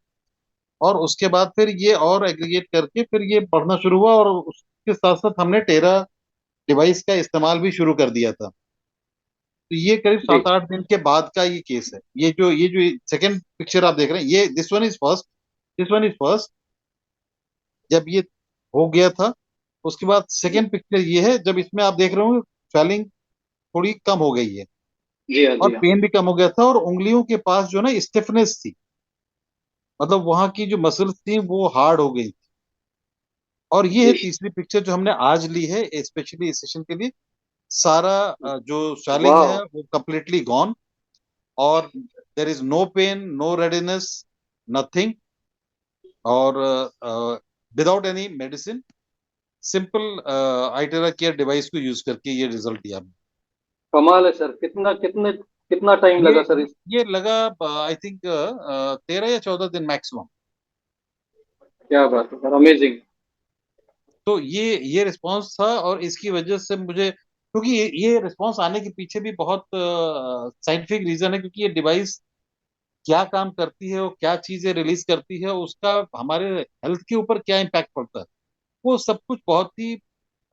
और उसके बाद फिर ये और एग्रीगेट करके फिर ये बढ़ना शुरू हुआ, और उसके साथ साथ हमने टेरा डिवाइस का इस्तेमाल भी शुरू कर दिया था। तो ये करीब जी 7-8 दिन के बाद का ये केस है। ये जो सेकंड पिक्चर आप देख रहे हैं, ये this one is first, this one is first, जब ये हो गया था। उसके बाद जी। सेकंड पिक्चर ये है, जब इसमें आप देख रहे होंगे स्वेलिंग थोड़ी कम हो गई है, जी हाँ और जी हाँ। पेन भी कम हो गया था, और उंगलियों के पास जो ना स्टिफनेस थी, मतलब वहां की जो मसल्स थी वो हार्ड हो गई। और ये है जी। तीसरी पिक्चर जो हमने आज ली है स्पेशली इस सेशन के लिए। सारा जो स्वेलिंग वाह। है वो completely gone, और there is no pain, no redness, nothing. और without any medicine, simple Itera care device को यूज करके ये रिजल्ट दिया हमने। कमाल है सर। कितना कितने कितना टाइम ये लगा सर इस? ये लगा आई थिंक 13 या 14 दिन मैक्सिमम। क्या बात है सर, अमेजिंग। तो ये रिस्पांस था, और इसकी वजह से मुझे, क्योंकि ये रिस्पांस आने के पीछे भी बहुत साइंटिफिक रीजन है, क्योंकि ये डिवाइस क्या काम करती है और क्या चीजें रिलीज करती है, उसका हमारे हेल्थ के ऊपर क्या इम्पैक्ट पड़ता है, वो सब कुछ बहुत ही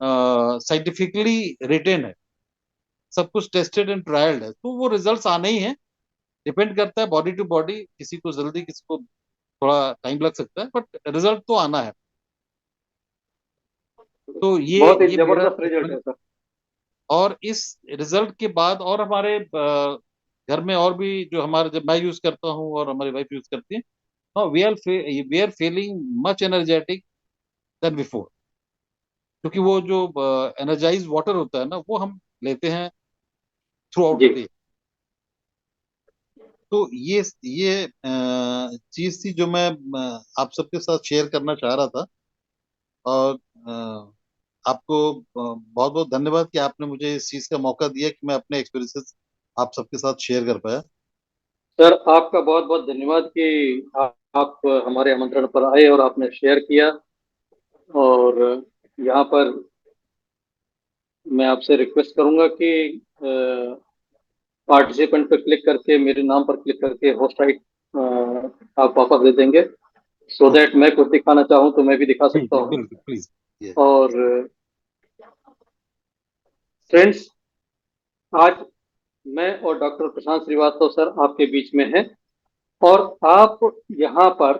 साइंटिफिकली रिटेन है। सब कुछ टेस्टेड एंड ट्रायल्ड है, तो वो रिजल्ट्स आने ही हैं। डिपेंड करता है बॉडी टू बॉडी, किसी को जल्दी, किसी को थोड़ा टाइम लग सकता है, बट रिजल्ट तो आना है। तो ये बहुत ही ये मेरा जबरदस्त रिजल्ट है सर। और इस रिजल्ट के बाद, और हमारे घर में और भी जो हमारे, जब मैं यूज करता हूँ और हमारी वाइफ यूज करती है, we are feeling much energetic than before. क्योंकि वो जो एनर्जाइज वाटर होता है ना, वो हम लेते हैं थ्रू आउट जी। The day. तो ये चीज थी जो मैं आप सबके साथ शेयर करना चाह रहा था। और आपको बहुत बहुत धन्यवाद कि आपने मुझे इस चीज का मौका दिया कि मैं अपने एक्सपीरियंसेस आप सबके साथ शेयर कर पाया। सर आपका बहुत बहुत धन्यवाद कि आप हमारे आमंत्रण पर आए और आपने शेयर किया। और यहाँ पर मैं आपसे रिक्वेस्ट करूंगा कि पार्टिसिपेंट पर क्लिक करके, मेरे नाम पर क्लिक करके होस्ट राइट आप वापस दे देंगे सो ओके। दैट मैं कुछ दिखाना चाहूँ तो मैं भी दिखा जी सकता जी, हूँ। बिल्कुल, प्लीज। ये और फ्रेंड्स, आज मैं और डॉक्टर प्रशांत श्रीवास्तव सर आपके बीच में हैं। और आप यहाँ पर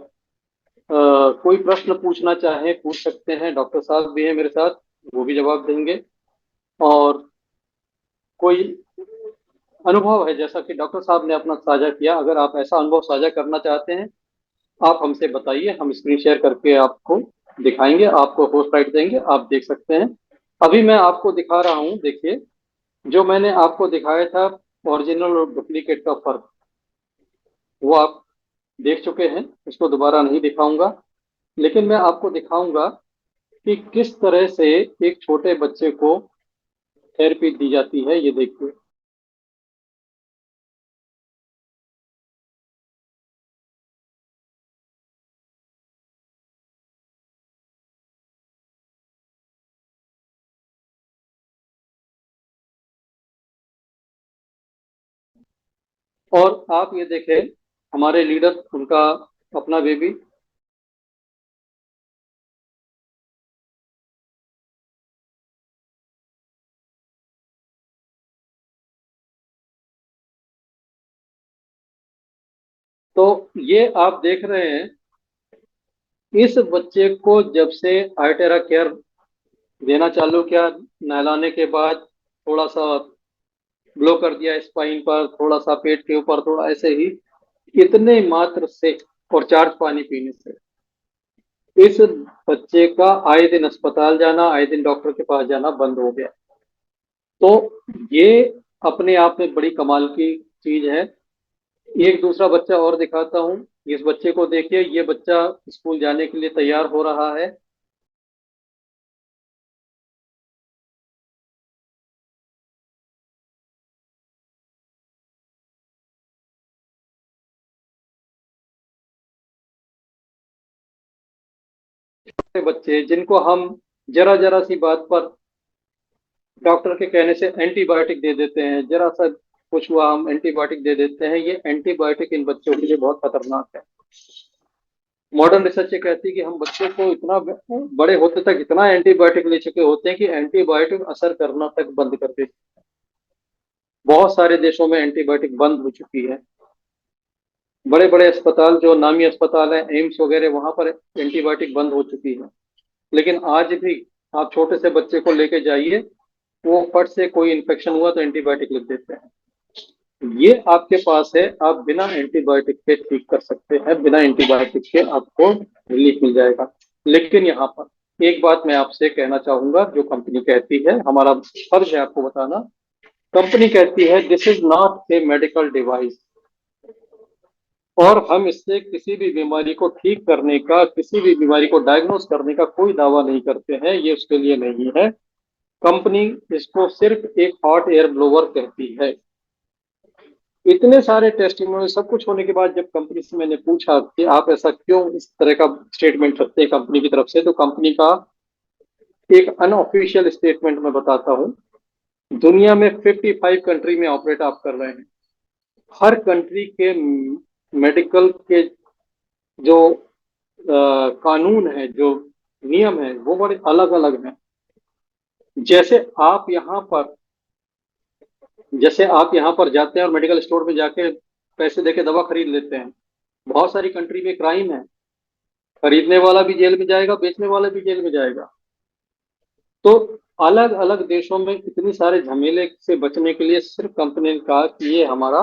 कोई प्रश्न पूछना चाहें पूछ सकते हैं। डॉक्टर साहब भी हैं मेरे साथ, वो भी जवाब देंगे। और कोई अनुभव है, जैसा कि डॉक्टर साहब ने अपना साझा किया, अगर आप ऐसा अनुभव साझा करना चाहते हैं आप हमसे बताइए। हम स्क्रीन शेयर करके आपको दिखाएंगे, आपको होस्ट राइट देंगे, आप देख सकते हैं। अभी मैं आपको दिखा रहा हूँ, देखिए। जो मैंने आपको दिखाया था ओरिजिनल और डुप्लीकेट का फर्क, वो आप देख चुके हैं, उसको दोबारा नहीं दिखाऊंगा। लेकिन मैं आपको दिखाऊंगा कि किस तरह से एक छोटे बच्चे को थेरेपी दी जाती है। ये देखिए। और आप ये देखें, हमारे लीडर, उनका अपना बेबी, तो ये आप देख रहे हैं, इस बच्चे को जब से आइटेरा केयर देना चालू किया, नहलाने के बाद थोड़ा सा ब्लो कर दिया स्पाइन पर, थोड़ा सा पेट के ऊपर, थोड़ा ऐसे ही, इतने मात्र से, और चार्ज पानी पीने से, इस बच्चे का आए दिन अस्पताल जाना, आए दिन डॉक्टर के पास जाना बंद हो गया। तो ये अपने आप में बड़ी कमाल की चीज है। एक दूसरा बच्चा और दिखाता हूँ। इस बच्चे को देखिए, ये बच्चा स्कूल जाने के लिए तैयार हो रहा है। बच्चे जिनको हम जरा जरा सी बात पर डॉक्टर के कहने से एंटीबायोटिक दे देते हैं, जरा सा कुछ हुआ हम एंटीबायोटिक दे देते हैं, ये एंटीबायोटिक इन बच्चों के लिए बहुत खतरनाक है। मॉडर्न रिसर्च ये कहती है कि हम बच्चों को इतना बड़े होते तक इतना एंटीबायोटिक ले चुके होते हैं कि एंटीबायोटिक असर करना तक बंद कर देते हैं। बहुत सारे देशों में एंटीबायोटिक बंद हो चुकी है। बड़े बड़े अस्पताल, जो नामी अस्पताल है, एम्स वगैरह, वहां पर एंटीबायोटिक बंद हो चुकी है। लेकिन आज भी आप छोटे से बच्चे को लेके जाइए, वो फट से कोई इन्फेक्शन हुआ तो एंटीबायोटिक लिख देते हैं। ये आपके पास है, आप बिना एंटीबायोटिक के ठीक कर सकते हैं, बिना एंटीबायोटिक के आपको रिलीफ मिल जाएगा। लेकिन यहाँ पर एक बात मैं आपसे कहना चाहूंगा, जो कंपनी कहती है, हमारा फर्ज है आपको बताना। कंपनी कहती है this is not a medical device, और हम इससे किसी भी बीमारी को ठीक करने का, किसी भी बीमारी को डायग्नोस करने का कोई दावा नहीं करते हैं, ये उसके लिए नहीं है। कंपनी इसको सिर्फ एक हॉट एयर ब्लोवर कहती है। इतने सारे टेस्टिमोनियल सब कुछ होने के बाद जब कंपनी से मैंने पूछा कि आप ऐसा क्यों इस तरह का स्टेटमेंट रखते हैं कंपनी की तरफ से, तो कंपनी का एक अनऑफिशियल स्टेटमेंट मैं बताता हूँ। दुनिया में 55 कंट्री में ऑपरेट आप कर रहे हैं। हर कंट्री के मेडिकल के जो कानून है, जो नियम है, वो बड़े अलग अलग हैं। जैसे आप यहाँ पर जैसे आप यहाँ पर जाते हैं और मेडिकल स्टोर में जाके पैसे देके दवा खरीद लेते हैं, बहुत सारी कंट्री में क्राइम है, खरीदने वाला भी जेल में जाएगा, बेचने वाला भी जेल में जाएगा। तो अलग अलग देशों में इतनी सारे झमेले से बचने के लिए सिर्फ कंपनी ने कहा कि ये हमारा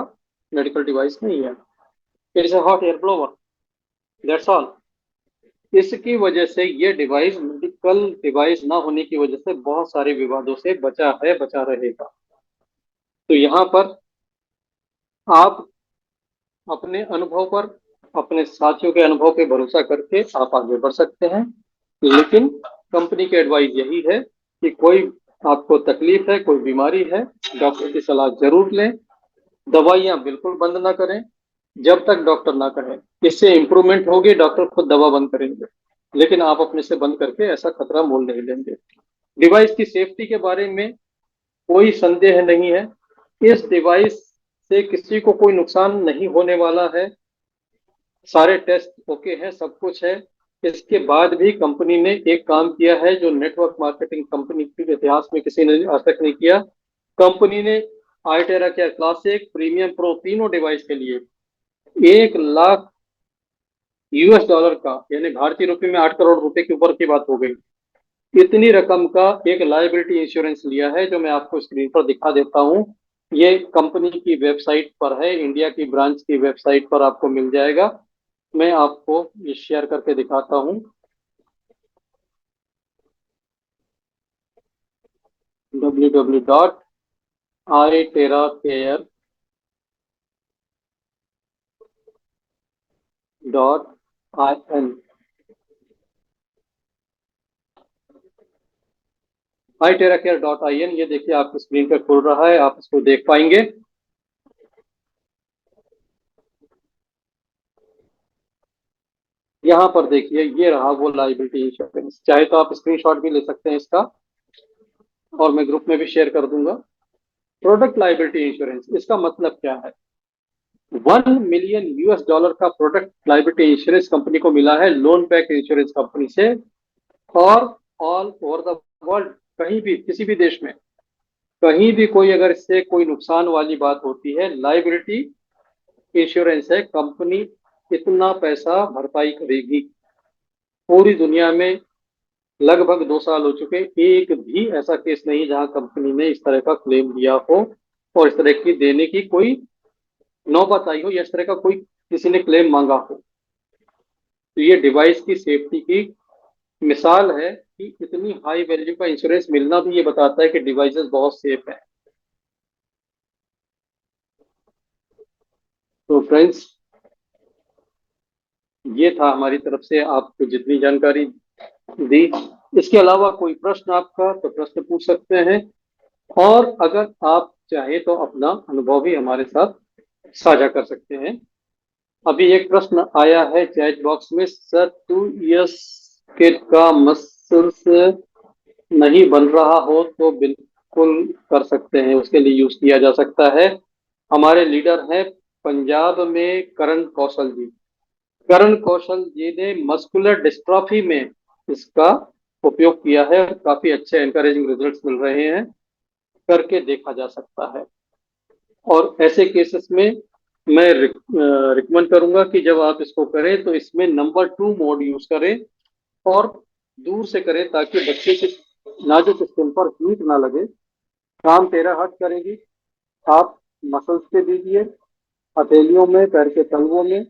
मेडिकल डिवाइस नहीं है, it is a hot air blower, that's all. इसकी वजह से ये डिवाइस मेडिकल डिवाइस ना होने की वजह से बहुत सारे विवादों से बचा है, बचा रहेगा। तो यहाँ पर आप अपने अनुभव पर, अपने साथियों के अनुभव पे भरोसा करके आप आगे बढ़ सकते हैं। लेकिन कंपनी की एडवाइस यही है कि कोई आपको तकलीफ है, कोई बीमारी है, डॉक्टर की सलाह जरूर लें। दवाइयां बिल्कुल बंद ना करें जब तक डॉक्टर ना कहे। इससे इंप्रूवमेंट होगी, डॉक्टर खुद दवा बंद करेंगे, लेकिन आप अपने से बंद करके ऐसा खतरा मोल नहीं लेंगे। डिवाइस की सेफ्टी के बारे में कोई संदेह नहीं है। इस डिवाइस से किसी को कोई नुकसान नहीं होने वाला है। सारे टेस्ट ओके हैं, सब कुछ है। इसके बाद भी कंपनी ने एक काम किया है जो नेटवर्क मार्केटिंग कंपनी के इतिहास में किसी ने आज तक नहीं किया। कंपनी ने आइटेरा केयर क्लासिक, प्रीमियम, प्रो, तीनों डिवाइस के लिए 1 लाख यूएस डॉलर का, यानी भारतीय रुपए में 8 करोड़ रुपए के ऊपर की बात हो गई, इतनी रकम का एक लायबिलिटी इंश्योरेंस लिया है, जो मैं आपको स्क्रीन पर दिखा देता हूँ। ये कंपनी की वेबसाइट पर है, इंडिया की ब्रांच की वेबसाइट पर आपको मिल जाएगा। मैं आपको ये शेयर करके दिखाता हूँ। www.iteracare.in, iteracare.in, ये देखिए आपकी स्क्रीन पर खुल रहा है, आप इसको देख पाएंगे। यहाँ पर देखिए, ये रहा वो लाइबिलिटी इंश्योरेंस। चाहे तो आप स्क्रीनशॉट भी ले सकते हैं इसका, और मैं ग्रुप में भी शेयर कर दूंगा। प्रोडक्ट लाइबिलिटी इंश्योरेंस, इसका मतलब क्या है? $1 मिलियन का प्रोडक्ट लाइबिलिटी इंश्योरेंस कंपनी को मिला है लोन पैक इंश्योरेंस कंपनी से। और ऑल ओवर द वर्ल्ड, कहीं भी किसी भी देश में कहीं भी कोई अगर इससे कोई नुकसान वाली बात होती है, लाइबिलिटी इंश्योरेंस है, कंपनी इतना पैसा भरपाई करेगी। पूरी दुनिया में लगभग 2 साल हो चुके, एक भी ऐसा केस नहीं जहां कंपनी ने इस तरह का क्लेम दिया हो और इस तरह की देने की कोई नौबत आई हो या इस तरह का कोई किसी ने क्लेम मांगा हो। तो ये डिवाइस की सेफ्टी की मिसाल है कि इतनी हाई वैल्यू का इंश्योरेंस मिलना भी ये बताता है कि डिवाइसेस बहुत सेफ है। तो फ्रेंड्स, ये था हमारी तरफ से आपको जितनी जानकारी दी। इसके अलावा कोई प्रश्न आपका तो प्रश्न पूछ सकते हैं, और अगर आप चाहे तो अपना अनुभव भी हमारे साथ साझा कर सकते हैं। अभी एक प्रश्न आया है चैट बॉक्स में, सर 2 इयर्स किड का मसल्स नहीं बन रहा हो तो बिल्कुल कर सकते हैं, उसके लिए यूज किया जा सकता है। हमारे लीडर हैं पंजाब में करण कौशल जी। करण कौशल जी ने मस्कुलर डिस्ट्रॉफी में इसका उपयोग किया है और काफी अच्छे एनकरेजिंग रिजल्ट्स मिल रहे हैं, करके देखा जा सकता है। और ऐसे केसेस में मैं रिकमेंड करूंगा कि जब आप इसको करें तो इसमें नंबर 2 मोड यूज करें और दूर से करें, ताकि बच्चे के नाजुक स्किन पर हीट ना लगे। काम 13 हर्ट करेगी। आप मसल्स पे दीजिए, हथेलियों में, पैर के तलवों में,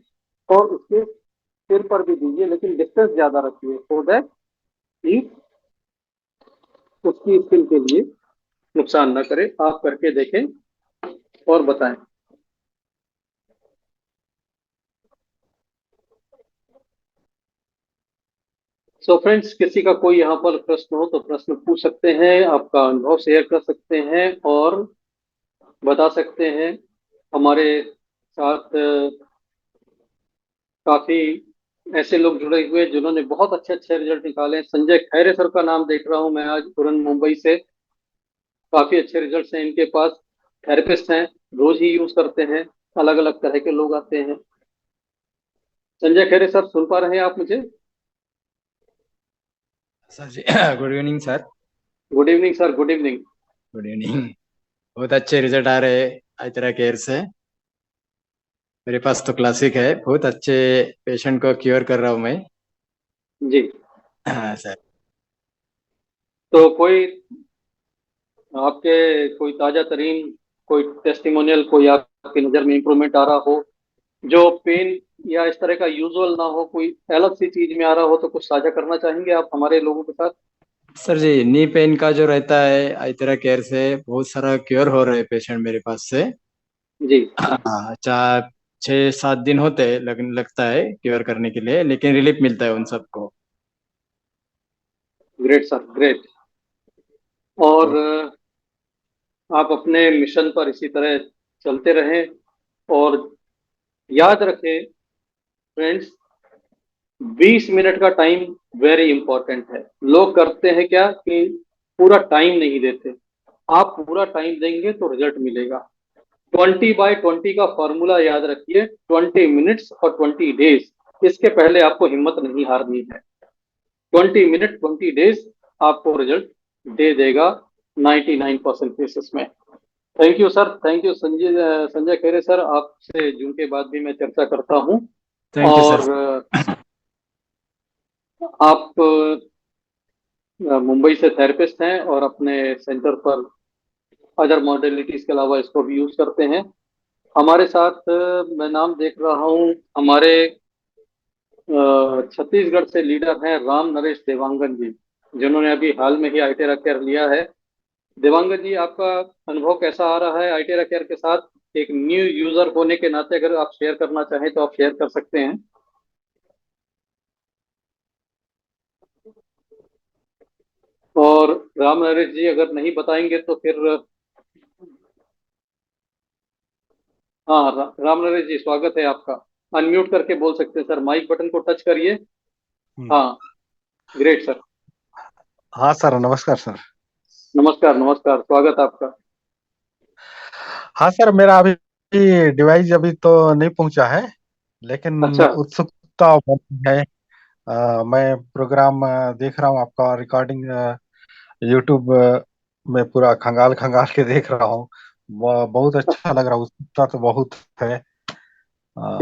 और उसके सिर पर भी दीजिए, लेकिन डिस्टेंस ज्यादा रखिए सो दैट हीट उसकी स्किन के लिए नुकसान न करे। आप करके देखें और बताएं। सो फ्रेंड्स, किसी का कोई यहाँ पर प्रश्न हो तो प्रश्न पूछ सकते हैं, आपका अनुभव शेयर कर सकते हैं और बता सकते हैं। हमारे साथ काफी ऐसे लोग जुड़े हुए जिन्होंने बहुत अच्छे अच्छे रिजल्ट निकाले हैं। संजय खैरे सर का नाम देख रहा हूं मैं आज तुरंत मुंबई से। काफी अच्छे रिजल्ट्स हैं इनके पास। थेरेपिस्ट हैं, रोज ही यूज करते हैं। अलग अलग तरह के लोग आते हैं। संजय खैरे सर, सुन पा रहे हैं आप मुझे? Sir ji good evening sir. Good evening sir, good evening. Good evening. बहुत अच्छे रिजल्ट आ रहे हैं आइतरा केयर से। मेरे पास तो क्लासिक है, बहुत अच्छे पेशेंट को क्योर कर रहा हूँ मैं। जी। हाँ सर। तो कोई आपके कोई ताजा तरीन कोई टेस्टिमोनियल, कोई आपकी नजर में इंप्रूवमेंट आ रहा हो, जो पेन या इस तरह का यूजुअल ना हो, कोई अलग सी चीज में आ रहा हो, तो कुछ साझा करना चाहेंगे आप हमारे लोगों के साथ? सर जी, नी पेन का जो रहता है आइतरा केयर से बहुत सारा क्योर हो रहे पेशेंट मेरे पास से। जी। हाँ, 4 6 7 दिन होते हैं लगता है क्योर करने के लिए, लेकिन रिलीफ मिलता है उन सबको। Great sir, great. और आप अपने मिशन पर इसी तरह चलते रहें। और याद रखें फ्रेंड्स, 20 मिनट का टाइम वेरी इंपॉर्टेंट है। लोग करते हैं क्या कि पूरा टाइम नहीं देते। आप पूरा टाइम देंगे तो रिजल्ट मिलेगा। 20/20 का फॉर्मूला याद रखिए, 20 मिनट्स और 20 डेज। इसके पहले आपको हिम्मत नहीं हारनी है। 20 मिनट 20 डेज आपको रिजल्ट दे देगा 99% केसेस में। Thank you sir, thank you Sanjay Khere sir. आपसे जून के बाद भी मैं चर्चा करता हूँ। Thank you sir. और आप मुंबई से थेरेपिस्ट हैं और अपने सेंटर पर अदर मॉडलिटीज के अलावा इसको भी यूज करते हैं। हमारे साथ मैं नाम देख रहा हूँ, हमारे छत्तीसगढ़ से लीडर हैं राम नरेश देवांगन जी, जिन्होंने अभी हाल में ही आईटेरा केयर लिया है। देवांगन जी, आपका अनुभव कैसा आ रहा है आईटेरा केयर के साथ? एक न्यू यूजर होने के नाते अगर आप शेयर करना चाहें तो आप शेयर कर सकते हैं। और राम नरेश जी अगर नहीं बताएंगे तो फिर हाँ, राम नरेश जी, स्वागत है आपका। अनम्यूट करके बोल सकते हैं सर, माइक बटन को टच करिए। हाँ, ग्रेट सर। हाँ सर, नमस्कार सर। नमस्कार, नमस्कार, स्वागत आपका। हाँ सर, मेरा अभी जी डिवाइस अभी तो नहीं पहुंचा है, लेकिन अच्छा। उत्सुकता बनी है। मैं प्रोग्राम देख रहा हूँ, आपका रिकॉर्डिंग यूट्यूब में पूरा खंगाल खंगाल के देख रहा हूँ। बहुत अच्छा लग रहा है, उत्सुकता तो बहुत है।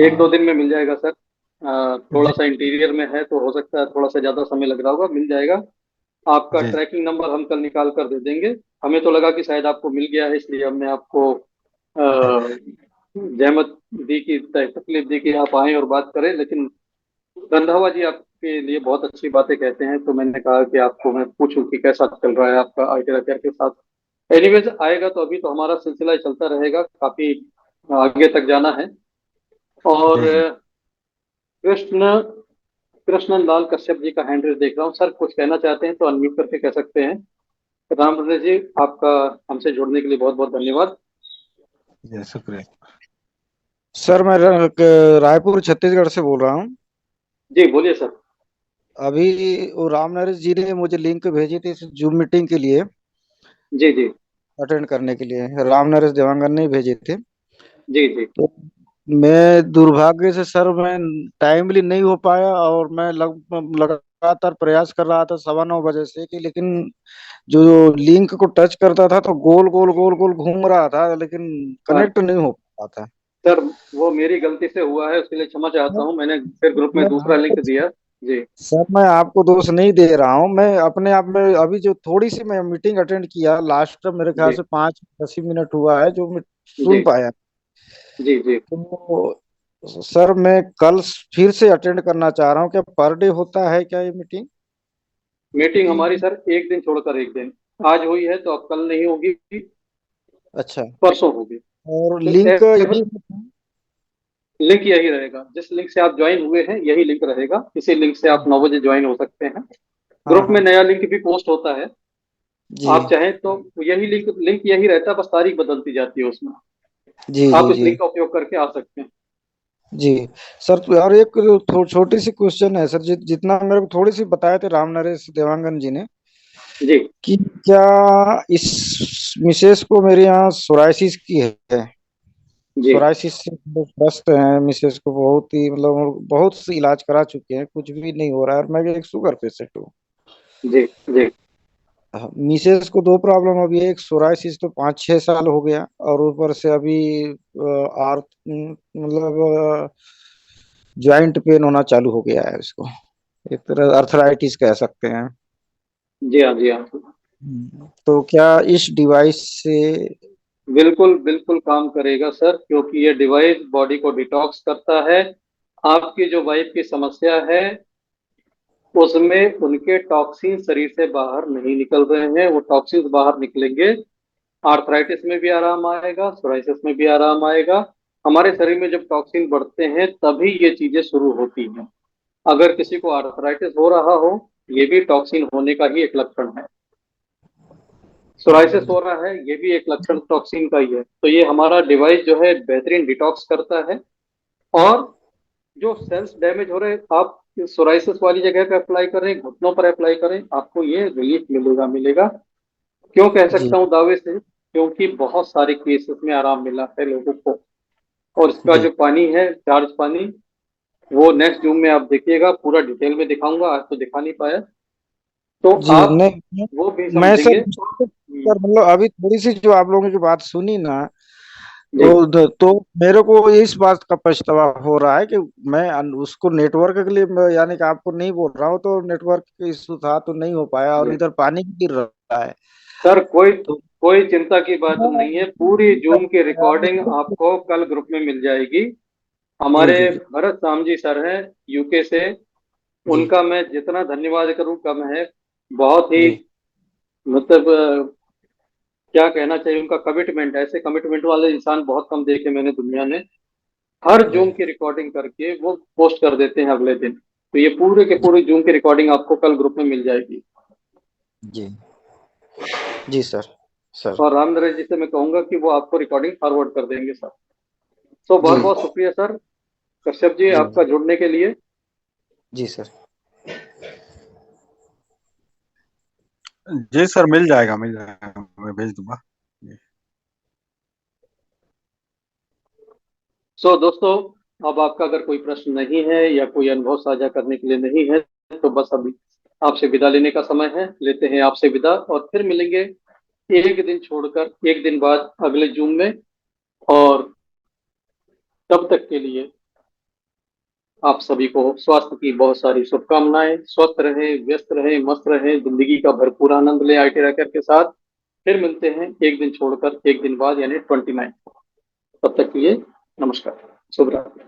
एक दो अ, दिन में मिल जाएगा सर। थोड़ा जी सा इंटीरियर में है तो हो सकता है थोड़ा सा ज़्यादा समय लग रहा होगा, मिल जाएगा। आपका जी ट्रैकिंग नंबर हम कल निकाल कर दे देंगे। हमें तो लगा कि शायद आपको मिल गया है, इसलिए हमने आपको जहमत दी कि तकलीफ दी कि आप आएं और बात करें, लेकिन रंधावा जी आपके लिए बहुत अच्छी बातें कहते हैं, तो मैंने कहा कि आपको मैं पूछूं कि कैसा चल रहा है आपका आइडिया केयर के साथ। एनीवेज आएगा तो अभी तो हमारा सिलसिला चलता रहेगा, काफी आगे तक जाना है। और जी जी। कृष्ण कृष्णन लाल कश्यप जी का हैंड रेस देख रहा हूँ सर, कुछ कहना चाहते हैं तो अनम्यूट करके कह सकते हैं। राम रमेश जी, आपका हमसे जुड़ने के लिए बहुत बहुत धन्यवाद। जी शुक्रिया। सर मैं रायपुर छत्तीसगढ़ से बोल रहा हूँ। जी बोलिए सर। अभी वो राम नरेश जी ने मुझे लिंक भेजी थी इस जूम मीटिंग के लिए, जी जी अटेंड करने के लिए। राम नरेश देवांगन ने ही भेजे थे। जी जी तो मैं दुर्भाग्य से सर मैं टाइमली नहीं हो पाया, और मैं लगातार प्रयास कर रहा था 9:15 बजे से कि, लेकिन जो लिंक को टच करता था तो गोल गोल गोल गोल घूम रहा था, लेकिन कनेक्ट नहीं हो पा रहा था। सर, वो मेरी गलती से हुआ है, उसके लिए क्षमा चाहता हूँ। मैंने फिर ग्रुप में मैं दूसरा लिंक आपको दिया। जी सर मैं आपको दोष नहीं दे रहा हूँ, मैं अपने आप में अभी जो थोड़ी सी मैं मीटिंग अटेंड किया लास्ट, मेरे ख्याल जी से 5-10 मिनट हुआ है जो मैं जी सुन पाया। जी जी। तो सर मैं कल फिर से अटेंड करना चाह रहा हूँ, क्या पर डे होता है क्या ये मीटिंग? मीटिंग हमारी सर एक दिन छोड़कर एक दिन, आज हुई है तो अब कल नहीं होगी, अच्छा। परसों होगी। और तो लिंक यही? लिंक यही रहेगा, जिस लिंक से आप ज्वाइन हुए हैं यही लिंक रहेगा, इसी लिंक से आप 9 बजे ज्वाइन हो सकते हैं। हाँ ग्रुप में हाँ। नया लिंक भी पोस्ट होता है, जी आप चाहें तो यही लिंक लिंक यही रहता है, बस तारीख बदलती जाती है उसमें। जी आप जी इस जी लिंक का उपयोग करके आ सकते हैं। जी। सर तो और एक छोटी सी क्वेश्चन है सर, जितना मेरे को थोड़ी सी बताए थे राम नरेश देवांगन जी ने, जी कि क्या इस मिसेस को मेरे यहाँ सोराइसिस की है। जी सोराइसिस से लोग ग्रस्त हैं, मिसेस को बहुत ही मतलब बहुत से इलाज करा चुके हैं, कुछ भी नहीं हो रहा है, और मैं भी एक शुगर पेशेंट हूँ। जी जी हाँ, मिसेस को दो प्रॉब्लम अभी है, एक सोराइसिस तो 5-6 साल हो गया, और ऊपर से अभी मतलब ज्वाइंट पेन होना चालू हो गया है उसको, एक तरह अर्थराइटिस कह सकते हैं। जी हाँ जी हाँ। तो क्या इस डिवाइस से? बिल्कुल बिल्कुल काम करेगा सर, क्योंकि ये डिवाइस बॉडी को डिटॉक्स करता है। आपकी जो वाइफ की समस्या है उसमें उनके टॉक्सिन शरीर से बाहर नहीं निकल रहे हैं, वो टॉक्सिन बाहर निकलेंगे। आर्थराइटिस में भी आराम आएगा, सोराइसिस में भी आराम आएगा। हमारे शरीर में जब टॉक्सिन बढ़ते हैं तभी ये चीजें शुरू होती हैं। अगर किसी को आर्थराइटिस हो रहा हो, ये भी टॉक्सिन होने का ही एक लक्षण है। सोराइसिस हो रहा है, ये भी एक लक्षण टॉक्सिन का ही है। तो ये हमारा डिवाइस जो है बेहतरीन डिटॉक्स करता है। और जो सेल्स डैमेज हो रहे हैं, आप सोराइसिस वाली जगह पे अप्लाई करें, घुटनों पर अप्लाई करें, आपको ये रिलीफ मिलेगा मिलेगा। क्यों कह जी सकता हूँ दावे से? क्योंकि बहुत सारे केसेस में आराम मिला है लोगों को। और इसका जी जो पानी है, चार्ज पानी, वो नेक्स्ट जूम में आप देखिएगा, पूरा डिटेल में दिखाऊंगा, आज तो दिखा नहीं पाया। तो जी। आप नहीं वो भी मैं सर, समझेंगे। सर मतलब अभी थोड़ी सी जो आप लोगों की बात सुनी ना, जी तो मेरे को इस बात का पछतावा हो रहा है कि मैं उसको नेटवर्क के लिए यानी कि आपको नहीं बोल रहा हूँ, तो नेटवर्क इशू था तो नहीं हो पाया, और जी इधर पानी गिर रहा है। सर, कोई तो कोई चिंता की बात नहीं है, पूरी जूम की रिकॉर्डिंग आपको कल ग्रुप में मिल जाएगी। जी हमारे जी जी भरत साम जी सर हैं यूके से, जी उनका मैं जितना धन्यवाद करूं कम है। बहुत ही जी मतलब क्या कहना चाहिए, उनका कमिटमेंट, ऐसे कमिटमेंट वाले इंसान बहुत कम देखे मैंने दुनिया में। हर जी जूम की रिकॉर्डिंग करके वो पोस्ट कर देते हैं अगले दिन। तो ये पूरे के पूरे जूम की रिकॉर्डिंग आपको कल ग्रुप में मिल जाएगी। जी जी सर। सर और राम नरेश जी से मैं कहूंगा कि वो आपको रिकॉर्डिंग फॉरवर्ड कर देंगे सर। तो जी बहुत बहुत शुक्रिया सर, कश्यप जी, जी आपका जुड़ने के लिए। जी सर। जी सर, मिल जाएगा, मैं भेज दूंगा। जी। सो दोस्तों, अब आपका अगर कोई प्रश्न नहीं है या कोई अनुभव साझा करने के लिए नहीं है, तो बस अभी आपसे विदा लेने का समय है। लेते हैं आपसे विदा और फिर मिलेंगे एक दिन छोड़कर एक दिन बाद अगले जूम में। और तब तक के लिए आप सभी को स्वास्थ्य की बहुत सारी शुभकामनाएं। स्वस्थ रहें, व्यस्त रहें, मस्त रहें, जिंदगी का भरपूर आनंद लें आईटी रैकर के साथ। फिर मिलते हैं एक दिन छोड़कर एक दिन बाद, यानी 29। तब तक के लिए नमस्कार, शुभ रात्रि।